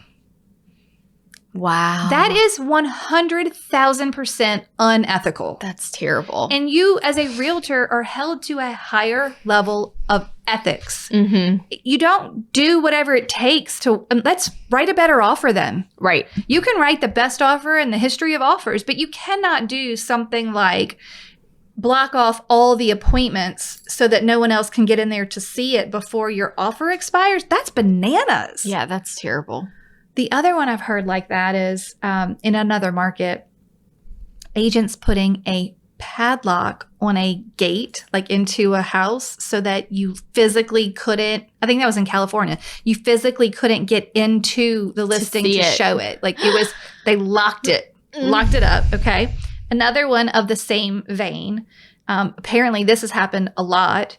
Wow. That is 100,000% unethical. That's terrible. And you, as a realtor, are held to a higher level of ethics. You don't do whatever it takes to, let's write a better offer then. Right. You can write the best offer in the history of offers, but you cannot do something like block off all the appointments so that no one else can get in there to see it before your offer expires. That's bananas. Yeah, that's terrible. The other one I've heard like that is in another market, agents putting a padlock on a gate, like into a house, so that you physically couldn't, I think that was in California, you physically couldn't get into the listing to show it. Like it was, they locked it up. Okay. Another one of the same vein. Apparently this has happened a lot.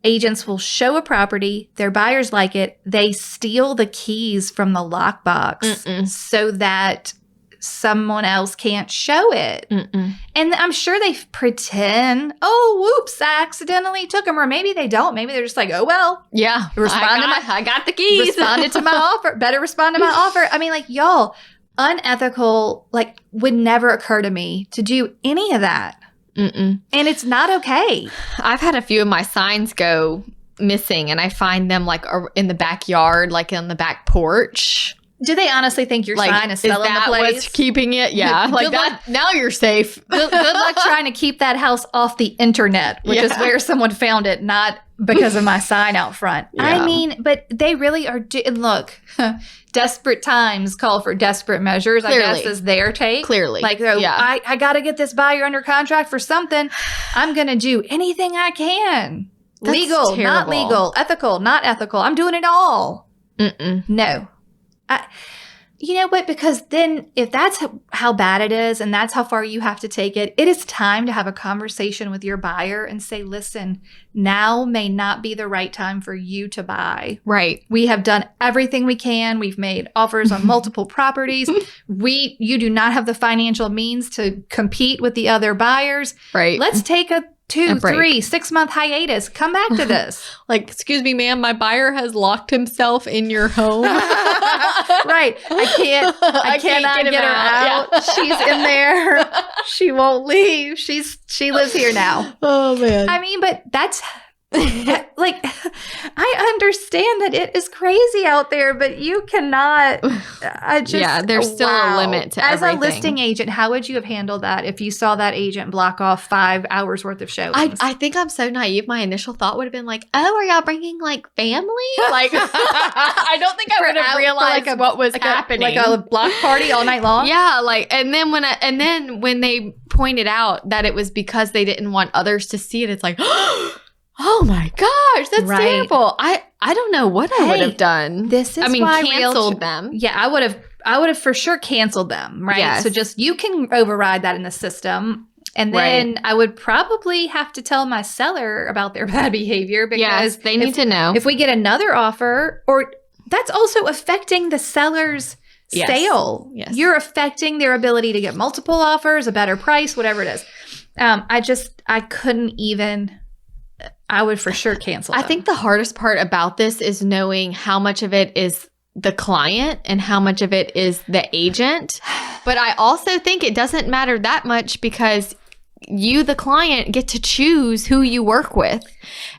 Agents will show a property, their buyers like it, they steal the keys from the lockbox so that someone else can't show it. And I'm sure they pretend, oh, whoops, I accidentally took them. Or maybe they don't. Maybe they're just like, oh, well. Yeah. I got the keys. Responded to my offer. Better respond to my offer. I mean, like, y'all, unethical, like, would never occur to me to do any of that. And it's not okay. I've had a few of my signs go missing, and I find them like in the backyard, like on the back porch. Do they honestly think your sign is selling the place? What's keeping it? Yeah, like that. Now you're safe. Good luck trying to keep that house off the internet, which is where someone found it, not because of my sign out front. Yeah. I mean, but they really are. Look, desperate times call for desperate measures. Clearly. I guess is their take. Clearly, like I got to get this buyer under contract for something. I'm going to do anything I can. That's legal, terrible. not legal. Ethical, not ethical. I'm doing it all. No. You know what? Because then if that's how bad it is and that's how far you have to take it, it is time to have a conversation with your buyer and say, listen, now may not be the right time for you to buy. Right. We have done everything we can. We've made offers on multiple properties. You do not have the financial means to compete with the other buyers. Right. Let's take a 2, 3, 6 month hiatus. Come back to this. Like, excuse me, ma'am, my buyer has locked himself in your home. Right. I cannot get her out. Yeah. She's in there. She won't leave. She lives here now. Oh man. I mean, but that's like, I understand that it is crazy out there, but you cannot. There's still a limit to everything. As a listing agent, how would you have handled that if you saw that agent block off 5 hours worth of showings? I think I'm so naive. My initial thought would have been like, oh, are y'all bringing like family? Like, I don't think I would have realized what was happening. Like a block party all night long? Yeah. Like, and then when they pointed out that it was because they didn't want others to see it, it's like, oh my gosh, that's terrible. I don't know what I would have done. This is why canceled them. Yeah, I would have for sure canceled them, right? Yes. So just you can override that in the system. And then I would probably have to tell my seller about their bad behavior because they need to know. If we get another offer, or that's also affecting the seller's sale. Yes. You're affecting their ability to get multiple offers, a better price, whatever it is. I couldn't even... I would for sure cancel them. I think the hardest part about this is knowing how much of it is the client and how much of it is the agent. But I also think it doesn't matter that much because you, the client, get to choose who you work with.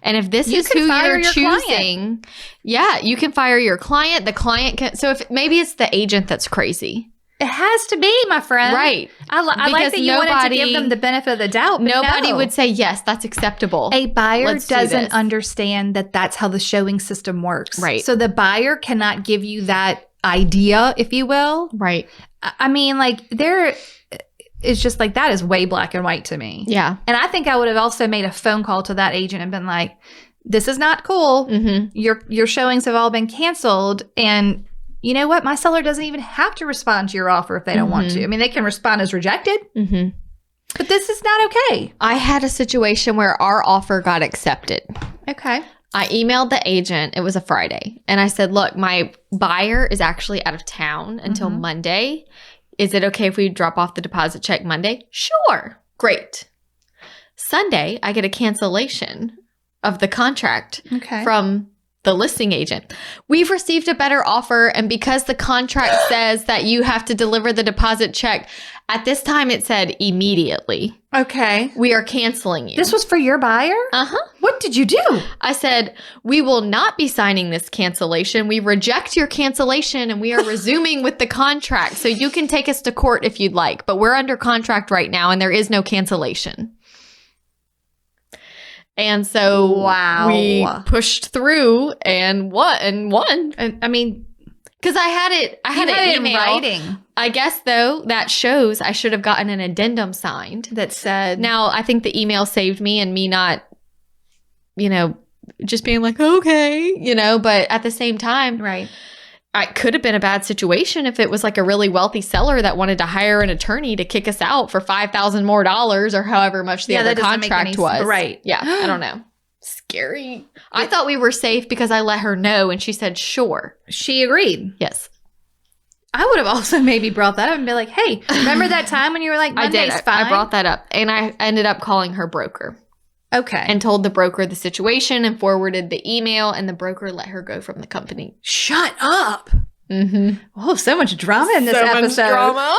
And if this is who you're choosing, you can fire your client. The client can. So if maybe it's the agent that's crazy. It has to be, my friend. Right. I like that you wanted to give them the benefit of the doubt. Nobody would say, yes, that's acceptable. A buyer doesn't understand that that's how the showing system works. Right. So the buyer cannot give you that idea, if you will. Right. I mean, like, it's just like, that is way black and white to me. Yeah. And I think I would have also made a phone call to that agent and been like, this is not cool. Mm-hmm. Your showings have all been canceled. And you know what? My seller doesn't even have to respond to your offer if they don't want to. I mean, they can respond as rejected. Mm-hmm. But this is not okay. I had a situation where our offer got accepted. Okay. I emailed the agent. It was a Friday. And I said, look, my buyer is actually out of town until Monday. Is it okay if we drop off the deposit check Monday? Sure. Great. Sunday, I get a cancellation of the contract from the listing agent. We've received a better offer. And because the contract says that you have to deliver the deposit check, at this time it said immediately. Okay. We are canceling you. This was for your buyer? Uh-huh. What did you do? I said, we will not be signing this cancellation. We reject your cancellation and we are resuming with the contract. So you can take us to court if you'd like, but we're under contract right now and there is no cancellation. And so we pushed through and won. And I mean, because I had it in writing. I guess though that shows I should have gotten an addendum signed that said. Now I think the email saved me and me not, just being like, okay, but at the same time, right. It could have been a bad situation if it was like a really wealthy seller that wanted to hire an attorney to kick us out for $5,000 more or however much the other contract was. Right. Yeah. I don't know. Scary. I thought we were safe because I let her know and she said, sure. She agreed. Yes. I would have also maybe brought that up and be like, hey, remember that time when you were like, Monday's fine? I brought that up and I ended up calling her broker. Okay. And told the broker the situation and forwarded the email and the broker let her go from the company. Shut up. Mm-hmm. Oh, so much drama in this episode. Much drama.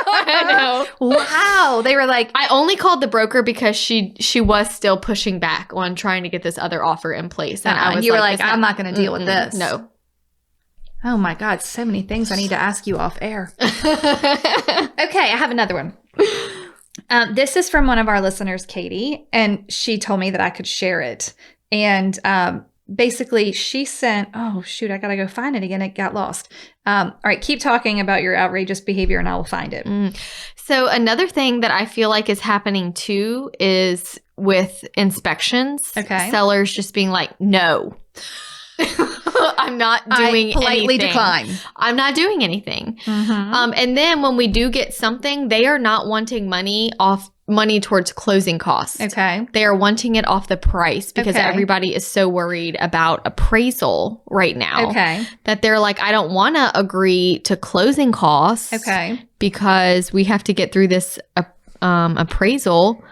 I know. Wow. They were like, I only called the broker because she was still pushing back on trying to get this other offer in place. And I was you were like, I'm not going to deal with this. No. Oh my God. So many things I need to ask you off air. Okay. I have another one. This is from one of our listeners, Katie, and she told me that I could share it. And basically she sent, oh shoot, I got to go find it again. It got lost. All right, keep talking about your outrageous behavior and I will find it. So another thing that I feel like is happening too is with inspections. Okay. Sellers just being like, no. I'm not doing I politely anything. decline. I'm not doing anything. And then when we do get something, they are not wanting money towards closing costs. Okay. They are wanting it off the price because everybody is so worried about appraisal right now. Okay. That they're like, I don't want to agree to closing costs. Okay. Because we have to get through this appraisal.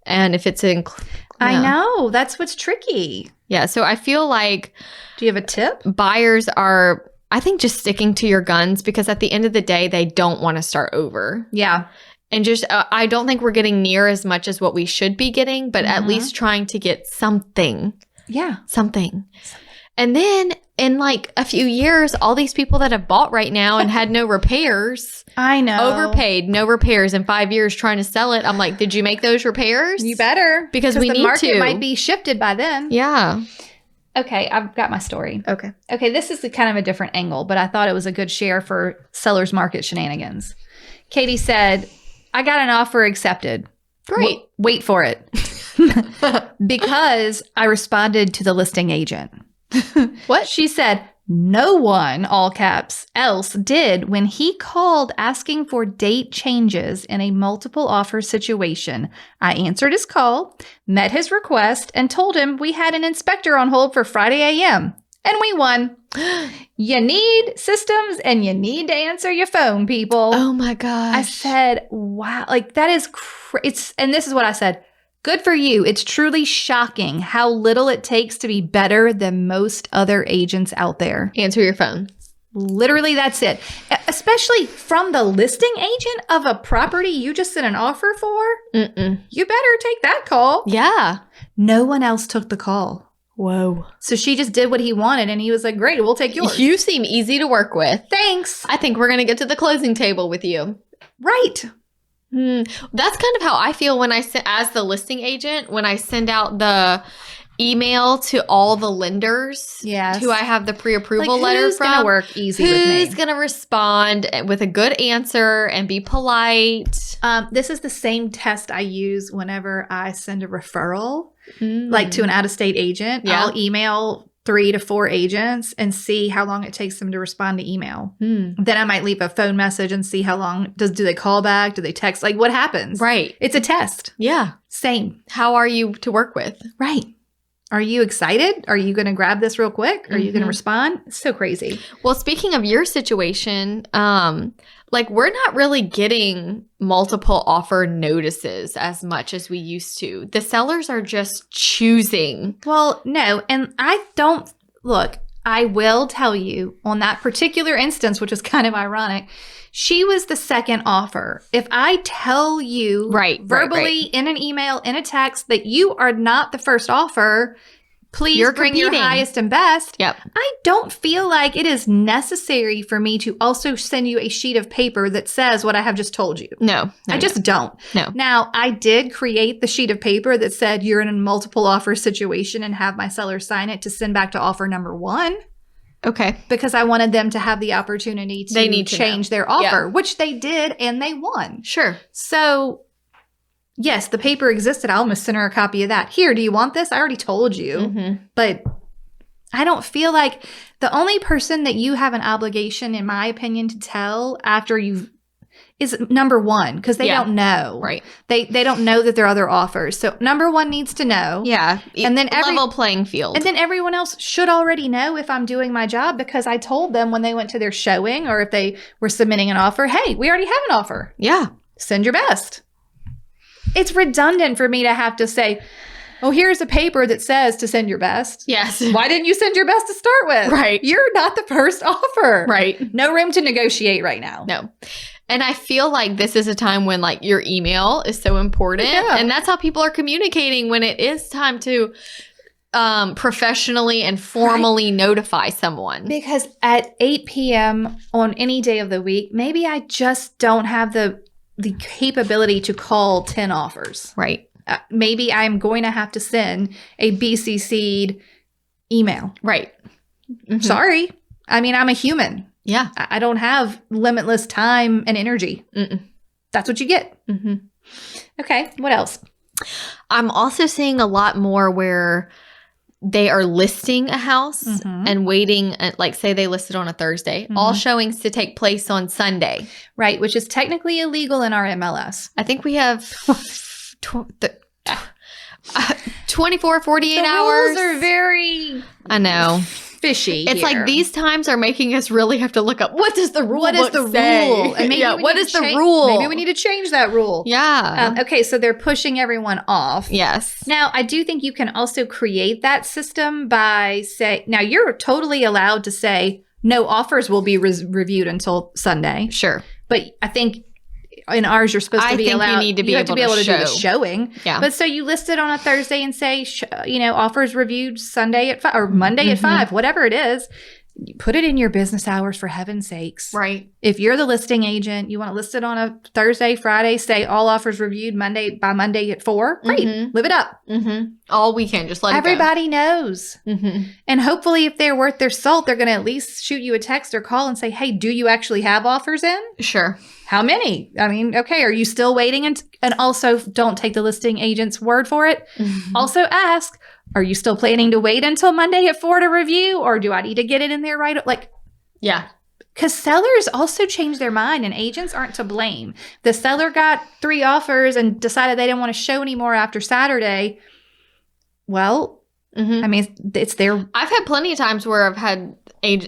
And if it's I know. That's what's tricky. Yeah. So I feel like. Do you have a tip? Buyers are, I think, just sticking to your guns because at the end of the day, they don't want to start over. Yeah. And just, I don't think we're getting near as much as what we should be getting, but at least trying to get something. Yeah. Something. And then in like a few years, all these people that have bought right now and had no repairs. I know. Overpaid, no repairs in 5 years trying to sell it. I'm like, did you make those repairs? You better. Because we need to. The market might be shifted by then. Yeah. Okay, I've got my story. Okay, this is kind of a different angle, but I thought it was a good share for sellers market shenanigans. Katie said, I got an offer accepted. Great. Wait for it. Because I responded to the listing agent. What? She said, no one, all caps, else did when he called asking for date changes in a multiple offer situation. I answered his call, met his request, and told him we had an inspector on hold for Friday a.m. And we won. You need systems and you need to answer your phone, people. Oh my gosh. I said, wow, like that is, and this is what I said. Good for you. It's truly shocking how little it takes to be better than most other agents out there. Answer your phone. Literally, that's it. Especially from the listing agent of a property you just sent an offer for. You better take that call. Yeah. No one else took the call. Whoa. So she just did what he wanted and he was like, great, we'll take yours. You seem easy to work with. Thanks. I think we're going to get to the closing table with you. Right. That's kind of how I feel when as the listing agent, when I send out the email to all the lenders Yes. who I have the pre-approval Like, letter who's from. gonna work easy with me? Who's going to respond with a good answer and be polite? This is the same test I use whenever I send a referral, like to an out-of-state agent. Yeah. I'll email 3 to 4 agents and see how long it takes them to respond to email. Then I might leave a phone message and see how long do they call back? Do they text? Like, what happens? Right. It's a test. Yeah. Same. How are you to work with? Right. Are you excited? Are you going to grab this real quick? Are you going to respond? It's so crazy. Well, speaking of your situation, like we're not really getting multiple offer notices as much as we used to. The sellers are just choosing. Well, no. And I don't look, I will tell you on that particular instance, which is kind of ironic, she was the second offer. If I tell you verbally in an email, in a text that you are not the first offer, please bring your highest and best. Yep. I don't feel like it is necessary for me to also send you a sheet of paper that says what I have just told you. No. I just don't. No. Now, I did create the sheet of paper that said you're in a multiple offer situation and have my seller sign it to send back to offer number 1. Okay. Because I wanted them to have the opportunity to change their offer, which they did, and they won. Sure. So, yes, the paper existed. I almost sent her a copy of that. Here, do you want this? I already told you. But I don't feel like the only person that you have an obligation, in my opinion, to tell after you've is number 1, because they don't know. Right. They don't know that there are other offers. So number 1 needs to know. Yeah. And then level playing field. And then everyone else should already know if I'm doing my job, because I told them when they went to their showing or if they were submitting an offer, hey, we already have an offer. Yeah. Send your best. It's redundant for me to have to say, oh, here's a paper that says to send your best. Yes. Why didn't you send your best to start with? Right. You're not the first offer. Right. No room to negotiate right now. No. And I feel like this is a time when like your email is so important. Yeah. And that's how people are communicating when it is time to professionally and formally notify someone. Because at 8 p.m. on any day of the week, maybe I just don't have the capability to call 10 offers. Right. Maybe I'm going to have to send a BCC'd email. Right. Sorry. I mean, I'm a human. Yeah. I don't have limitless time and energy. That's what you get. Okay. What else? I'm also seeing a lot more where they are listing a house and waiting, like say they listed on a Thursday, all showings to take place on Sunday. Right. Which is technically illegal in our MLS. I think we have 24, 48 the hours. Rules are very I know. fishy. It's here. like these times are making us really have to look up what does the rule What is the say? rule? And maybe what is the rule? Maybe we need to change that rule. Yeah. Okay, so they're pushing everyone off. Yes. Now, I do think you can also create that system by now you're totally allowed to say no offers will be reviewed until Sunday. Sure. But I think in ours, you're supposed to be allowed. You need to be able to do the showing. Yeah. But so you list it on a Thursday and say, offers reviewed Sunday at 5 or Monday at 5, whatever it is. You put it in your business hours, for heaven's sakes. Right. If you're the listing agent, you want to list it on a Thursday, Friday, say all offers reviewed by Monday at 4. Great. Live it up. All weekend. Just let Everybody knows. And hopefully if they're worth their salt, they're going to at least shoot you a text or call and say, hey, do you actually have offers in? Sure. How many? I mean, okay, are you still waiting? And also, don't take the listing agent's word for it. Also ask, are you still planning to wait until Monday at 4 to review? Or do I need to get it in there right? Yeah. Because sellers also change their mind and agents aren't to blame. The seller got 3 offers and decided they didn't want to show anymore after Saturday. Well, I mean, it's their... I've had plenty of times where I've had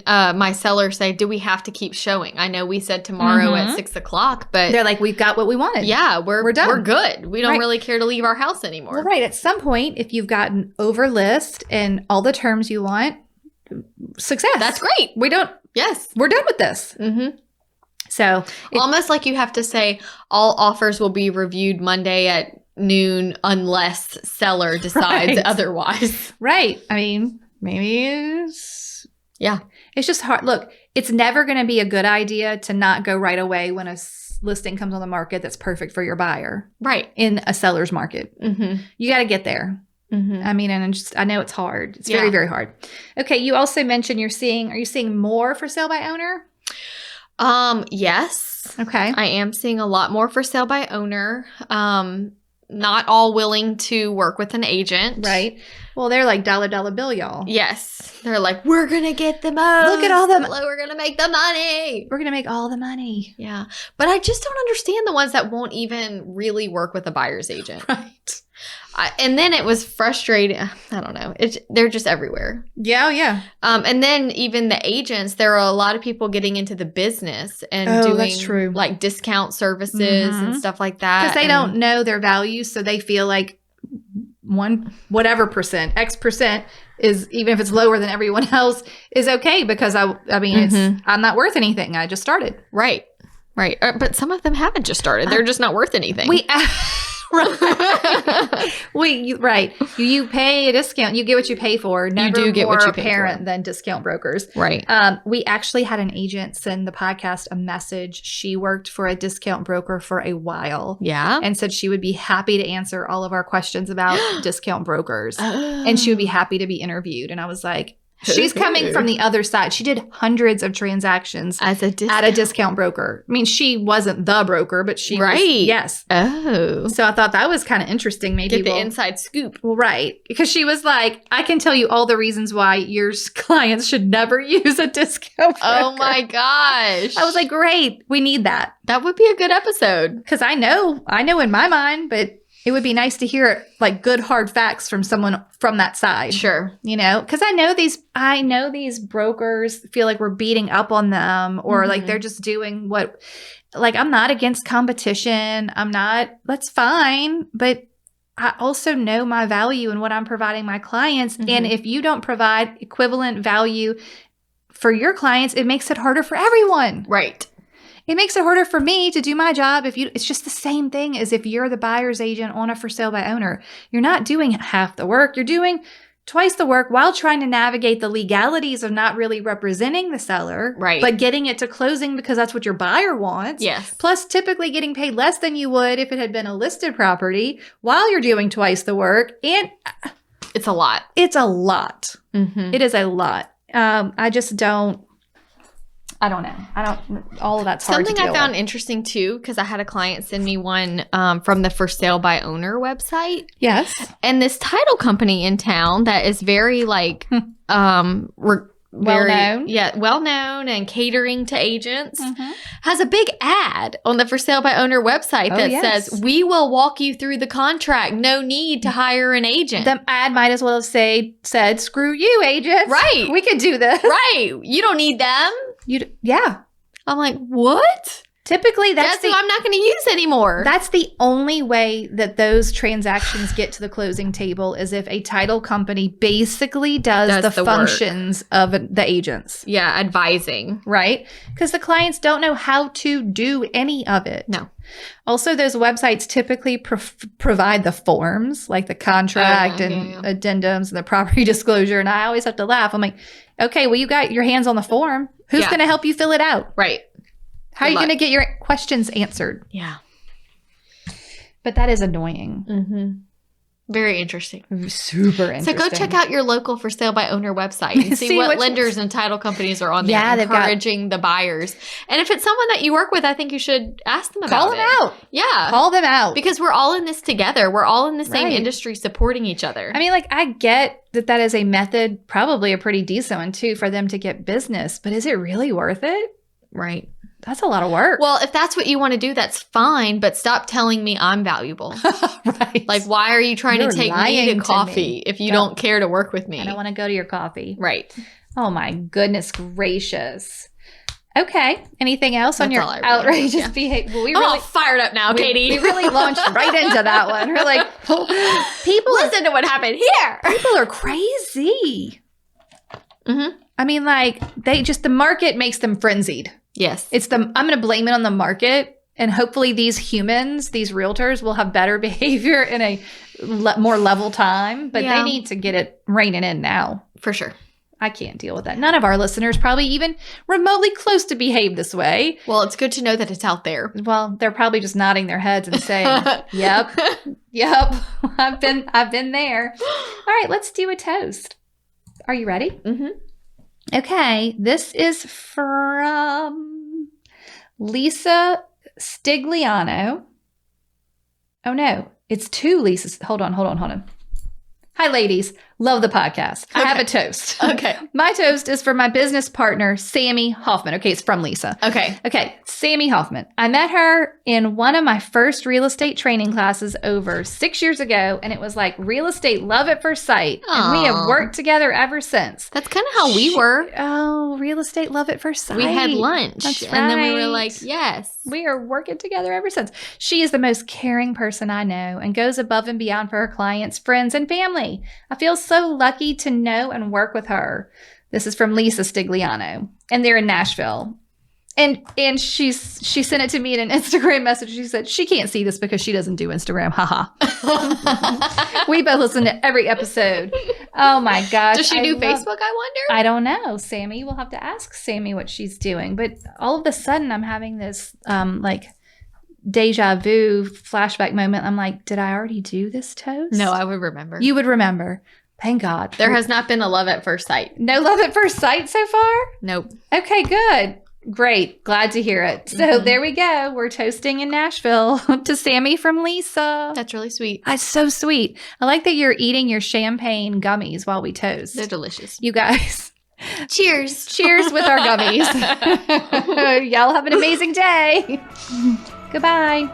my seller say, do we have to keep showing? I know we said tomorrow at 6 o'clock, but... They're like, we've got what we wanted. Yeah, we're done. We're good. We don't really care to leave our house anymore. Well, right. At some point, if you've gotten over list and all the terms you want, success. That's great. We don't... Yes. We're done with this. So... almost like you have to say, all offers will be reviewed Monday at noon unless seller decides otherwise. Right. I mean, maybe it's... Yeah. It's just hard. Look, it's never going to be a good idea to not go right away when a listing comes on the market that's perfect for your buyer. Right. In a seller's market. You got to get there. Mm-hmm. I mean, and I know it's hard. It's Yeah. very, very hard. Okay. You also mentioned are you seeing more for sale by owner? Yes. Okay. I am seeing a lot more for sale by owner. Not all willing to work with an agent. Right. Well, they're like dollar bill, y'all. Yes. They're like, we're going to get the most. Look at all them. We're going to make the money. We're going to make all the money. Yeah. But I just don't understand the ones that won't even really work with a buyer's agent. Right. And then it was frustrating. I don't know. They're just everywhere. Yeah. Yeah. And then even the agents, there are a lot of people getting into the business and doing that's true. like discount services and stuff like that. Because they don't know their value. So they feel like whatever percent, X percent is, even if it's lower than everyone else, is okay because I mean, I'm not worth anything. I just started. Right. Right. But some of them haven't just started. They're just not worth anything. Right. You pay a discount. You get what you pay for. Never do get more what you pay apparent for. than discount brokers. Right. We actually had an agent send the podcast a message. She worked for a discount broker for a while. Yeah. And said she would be happy to answer all of our questions about discount brokers. Oh. And she would be happy to be interviewed. And I was like, she's coming from the other side. She did hundreds of transactions at a discount broker. I mean, she wasn't the broker, but she was. Yes. Oh. So I thought that was kind of interesting. Maybe Get the inside scoop. Well, right. Because she was like, I can tell you all the reasons why your clients should never use a discount broker. Oh my gosh. I was like, great. We need that. That would be a good episode. Because I know in my mind, but it would be nice to hear like good hard facts from someone from that side. Sure. You know, because I know these brokers feel like we're beating up on them or like they're just doing what, like, I'm not against competition. That's fine. But I also know my value and what I'm providing my clients. And if you don't provide equivalent value for your clients, it makes it harder for everyone. Right. It makes it harder for me to do my job. It's just the same thing as if you're the buyer's agent on a for sale by owner. You're not doing half the work. You're doing twice the work while trying to navigate the legalities of not really representing the seller, right? But getting it to closing because that's what your buyer wants. Yes. Plus, typically getting paid less than you would if it had been a listed property while you're doing twice the work. And it's a lot. It's a lot. Mm-hmm. It is a lot. I don't know. All of that's hard to deal with. Something I found interesting too, because I had a client send me one from the for sale by owner website. Yes. And this title company in town that is very like, well-known. Yeah, well-known and catering to agents has a big ad on the for sale by owner website that says, we will walk you through the contract. No need to hire an agent. The ad might as well have said, screw you, agents. Right. We could do this. Right. You don't need them. Yeah. I'm like, what? Typically, that's who I'm not going to use anymore. That's the only way that those transactions get to the closing table is if a title company basically does the functions of the agents. Yeah, advising. Right? Because the clients don't know how to do any of it. No. Also, those websites typically provide the forms, like the contract and addendums and the property disclosure. And I always have to laugh. I'm like, okay, well, you got your hands on the form. Who's going to help you fill it out? Right. How are you going to get your questions answered? Yeah. But that is annoying. Mm-hmm. Very interesting. Super interesting. So go check out your local for sale by owner website and see what lenders and title companies are on there encouraging the buyers. And if it's someone that you work with, I think you should ask them about it. Call them out. Yeah. Call them out. Because we're all in this together. We're all in the same industry supporting each other. I mean, like, I get that is a method, probably a pretty decent one too, for them to get business. But is it really worth it? Right. That's a lot of work. Well, if that's what you want to do, that's fine. But stop telling me I'm valuable. Right. Like, why are you trying to take me to coffee if you don't care to work with me? I don't want to go to your coffee. Right. Oh, my goodness gracious. Okay. Anything else on your outrageous behavior? Well, I'm all fired up now, Katie. We really launched right into that one. We're like, people listen to what happened here. People are crazy. Mm-hmm. I mean, like, the market makes them frenzied. Yes. I'm going to blame it on the market. And hopefully these humans, these realtors will have better behavior in a more level time. But they need to get it reining in now. For sure. I can't deal with that. None of our listeners probably even remotely close to behave this way. Well, it's good to know that it's out there. Well, they're probably just nodding their heads and saying, yep, I've been there. All right, let's do a toast. Are you ready? Mm-hmm. Okay, this is from Lisa Stigliano. Oh no, it's two Lisas. Hold on. Hi, ladies. Love the podcast. I have a toast. Okay. My toast is for my business partner, Sammy Hoffman. Okay, it's from Lisa. Okay. Sammy Hoffman. I met her in one of my first real estate training classes over 6 years ago, and it was like real estate love at first sight. And we have worked together ever since. That's kind of how we were. Oh, real estate love at first sight. We had lunch. That's right. And then we were like, yes. We are working together ever since. She is the most caring person I know and goes above and beyond for her clients, friends, and family. I feel so lucky to know and work with her. This is from Lisa Stigliano, and they're in Nashville. And she sent it to me in an Instagram message. She said she can't see this because she doesn't do Instagram. Haha. We both listen to every episode. Oh my gosh. Does she do Facebook, I wonder? I don't know, Sammy. We'll have to ask Sammy what she's doing. But all of a sudden I'm having this like deja vu flashback moment. I'm like, did I already do this toast? No, I would remember. You would remember. Thank God. There has not been a love at first sight. No love at first sight so far? Nope. Okay, good. Great. Glad to hear it. So there we go. We're toasting in Nashville to Sammy from Lisa. That's really sweet. That's so sweet. I like that you're eating your champagne gummies while we toast. They're delicious. You guys. Cheers. Cheers with our gummies. Y'all have an amazing day. Goodbye.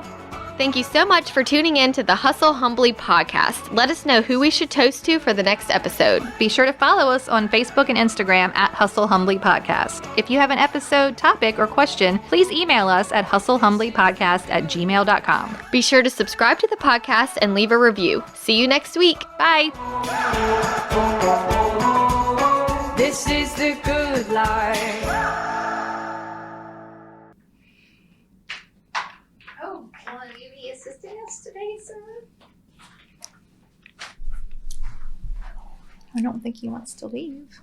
Thank you so much for tuning in to the Hustle Humbly podcast. Let us know who we should toast to for the next episode. Be sure to follow us on Facebook and Instagram at Hustle Humbly Podcast. If you have an episode, topic, or question, please email us at hustlehumblypodcast@gmail.com. Be sure to subscribe to the podcast and leave a review. See you next week. Bye. This is the good life. Oh, will you be assisting us today, sir? I don't think he wants to leave.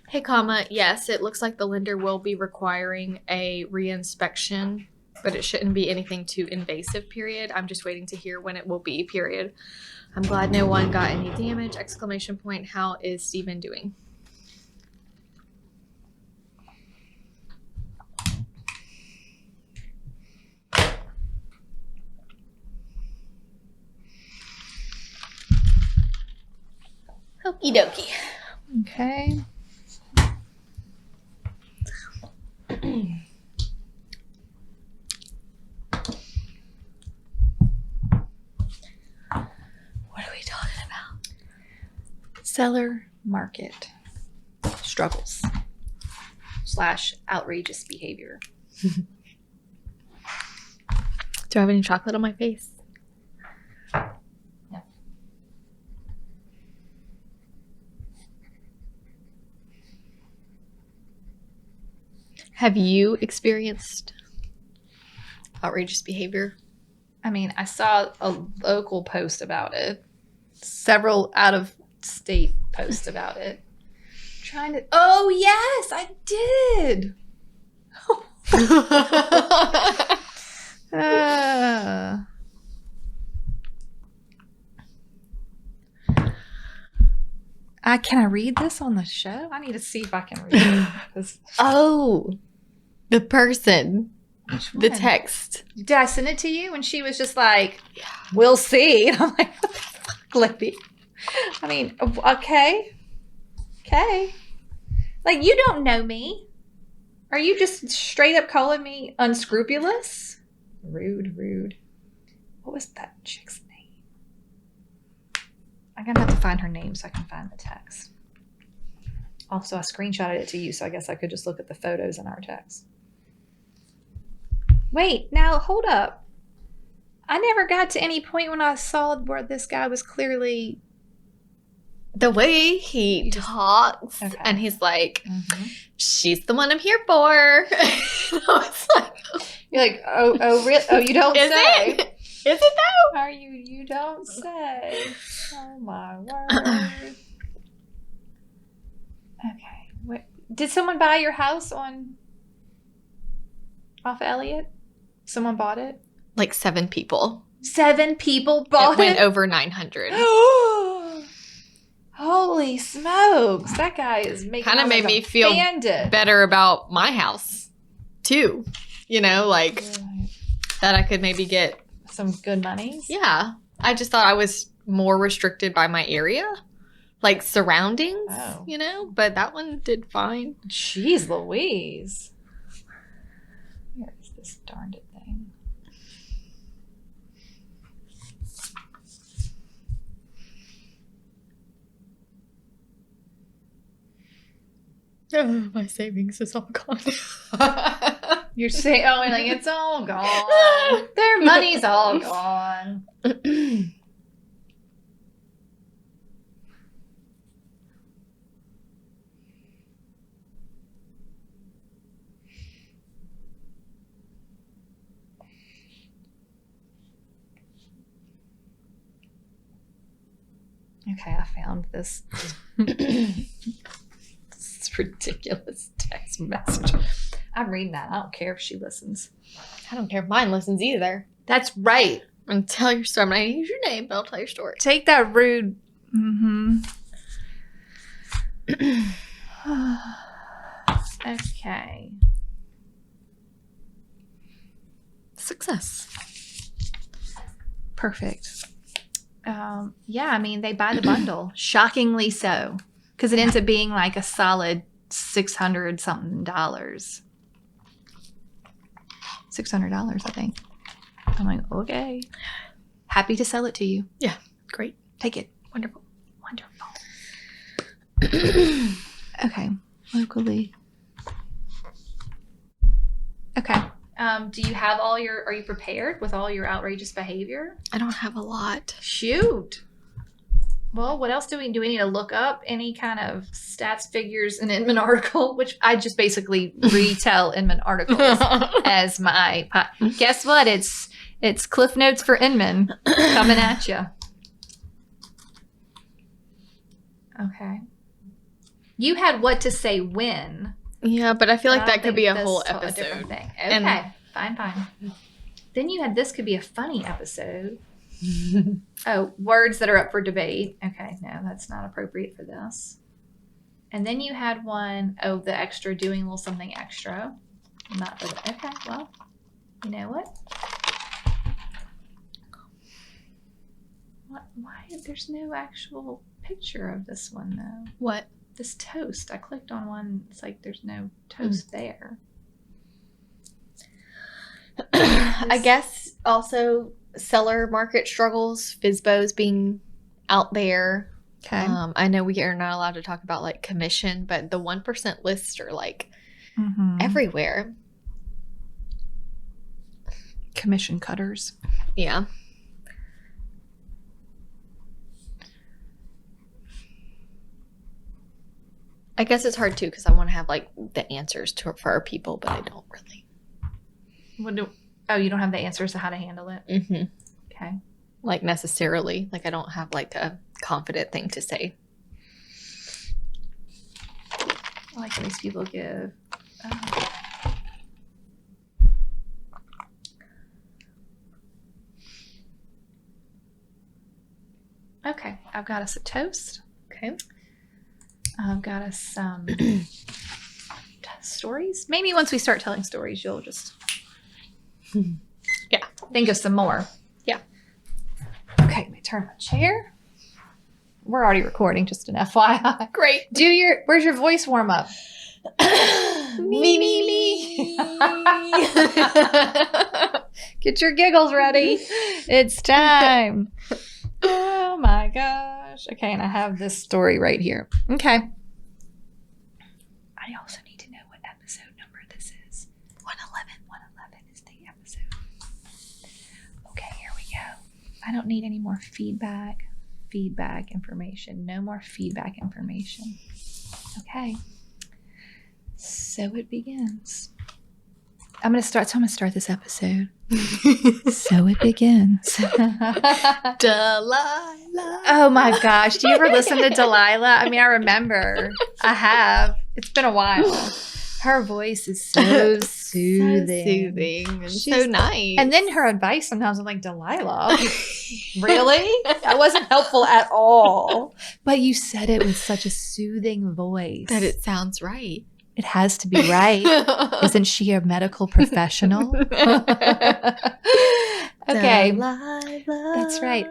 Hey, comma, yes, it looks like the lender will be requiring a reinspection, but it shouldn't be anything too invasive, period. I'm just waiting to hear when it will be, period. I'm glad no one got any damage, exclamation point. How is Steven doing? Okie dokie. Okay. What are we talking about? Seller market struggles / outrageous behavior. Do I have any chocolate on my face? No. Have you experienced outrageous behavior? I mean, I saw a local post about it. Several out-of-state posts about it. Oh, yes, I did. Can I read this on the show? I need to see if I can read it. Oh, the person, the one? text. Did I send it to you? And she was just like, we'll see. And I'm like, what the fuck, Libby? I mean, okay. Like, you don't know me. Are you just straight up calling me unscrupulous? Rude. What was that chick's name? I'm going to have to find her name so I can find the text. Also, I screenshotted it to you, so I guess I could just look at the photos in our text. Wait, now hold up. I never got to any point when I saw where this guy was clearly... The way he talks, Okay. and he's like, she's the one I'm here for. I was like, You're like, oh, you don't is say. it? Is it though? Are you? You don't say. Oh my word. Okay. Did someone buy your house off Elliott? Someone bought it? Like 7 people. 7 people bought It went it? over 900. Holy smokes. That guy is making Kind of out made like me a feel bandit. better about my house too. You know, like that I could maybe get Some good monies. Yeah. I just thought I was more restricted by my area, like surroundings, you know, but that one did fine. Jeez Louise. Where is this darned thing? Oh, my savings is all gone. You're saying, like, it's all gone. Their money's all gone. Okay, I found this. This ridiculous text message. I'm reading that. I don't care if she listens. I don't care if mine listens either. That's right. I'm gonna tell your story. I'm gonna use your name, but I'll tell your story. Take that rude. Mm-hmm. Okay. Success. Perfect. Yeah, I mean, they buy the bundle. Shockingly so. Because it ends up being like a solid $600 something. $600, I think. I'm like, okay. Happy to sell it to you. Yeah, great. Take it. Wonderful. Okay. Locally. Okay. Do you have are you prepared with all your outrageous behavior? I don't have a lot. Shoot. Well, what else do we need to look up? Any kind of stats, figures, an Inman article, which I just basically retell Inman articles as my Guess what? It's Cliff Notes for Inman coming at you. Okay. You had what to say when. Yeah, but I feel like I that don't could be a think whole this told a episode. different thing. Okay, And- fine. Then you had this could be a funny episode. Oh, words that are up for debate. Okay, no, that's not appropriate for this. And then you had one, the extra, doing a little something extra. Not for the, okay, well, you know what? Why? There's no actual picture of this one, though. What? This toast. I clicked on one. It's like there's no toast there. I guess also seller market struggles, FSBOs being out there. Okay. I know we are not allowed to talk about like commission, but the 1% lists are like everywhere. Commission cutters. Yeah. I guess it's hard too because I want to have like the answers for our people, but I don't really. You don't have the answers to how to handle it? Mm-hmm. Okay. Like necessarily. Like I don't have like a confident thing to say. I like these people give. Okay. I've got us a toast. Okay. I've got us some stories. Maybe once we start telling stories, you'll just think of some more. Yeah. Okay, let me turn my chair. We're already recording, just an FYI. Great. Where's your voice warm up? me. Get your giggles ready. It's time. Oh my gosh. Okay, and I have this story right here. Okay. I also need to know what episode number this is. 111. 111 is the episode. Okay, here we go. I don't need any more feedback information. No more feedback information. Okay. So it begins. I'm going to start this episode. So it begins. Delilah. Oh my gosh. Do you ever listen to Delilah? I mean, I remember. I have. It's been a while. Her voice is so soothing. So soothing and so nice. And then her advice sometimes I'm like, Delilah, really? That wasn't helpful at all. But you said it with such a soothing voice. that it sounds right. It has to be right. Isn't she a medical professional? Okay. Delilah. That's right.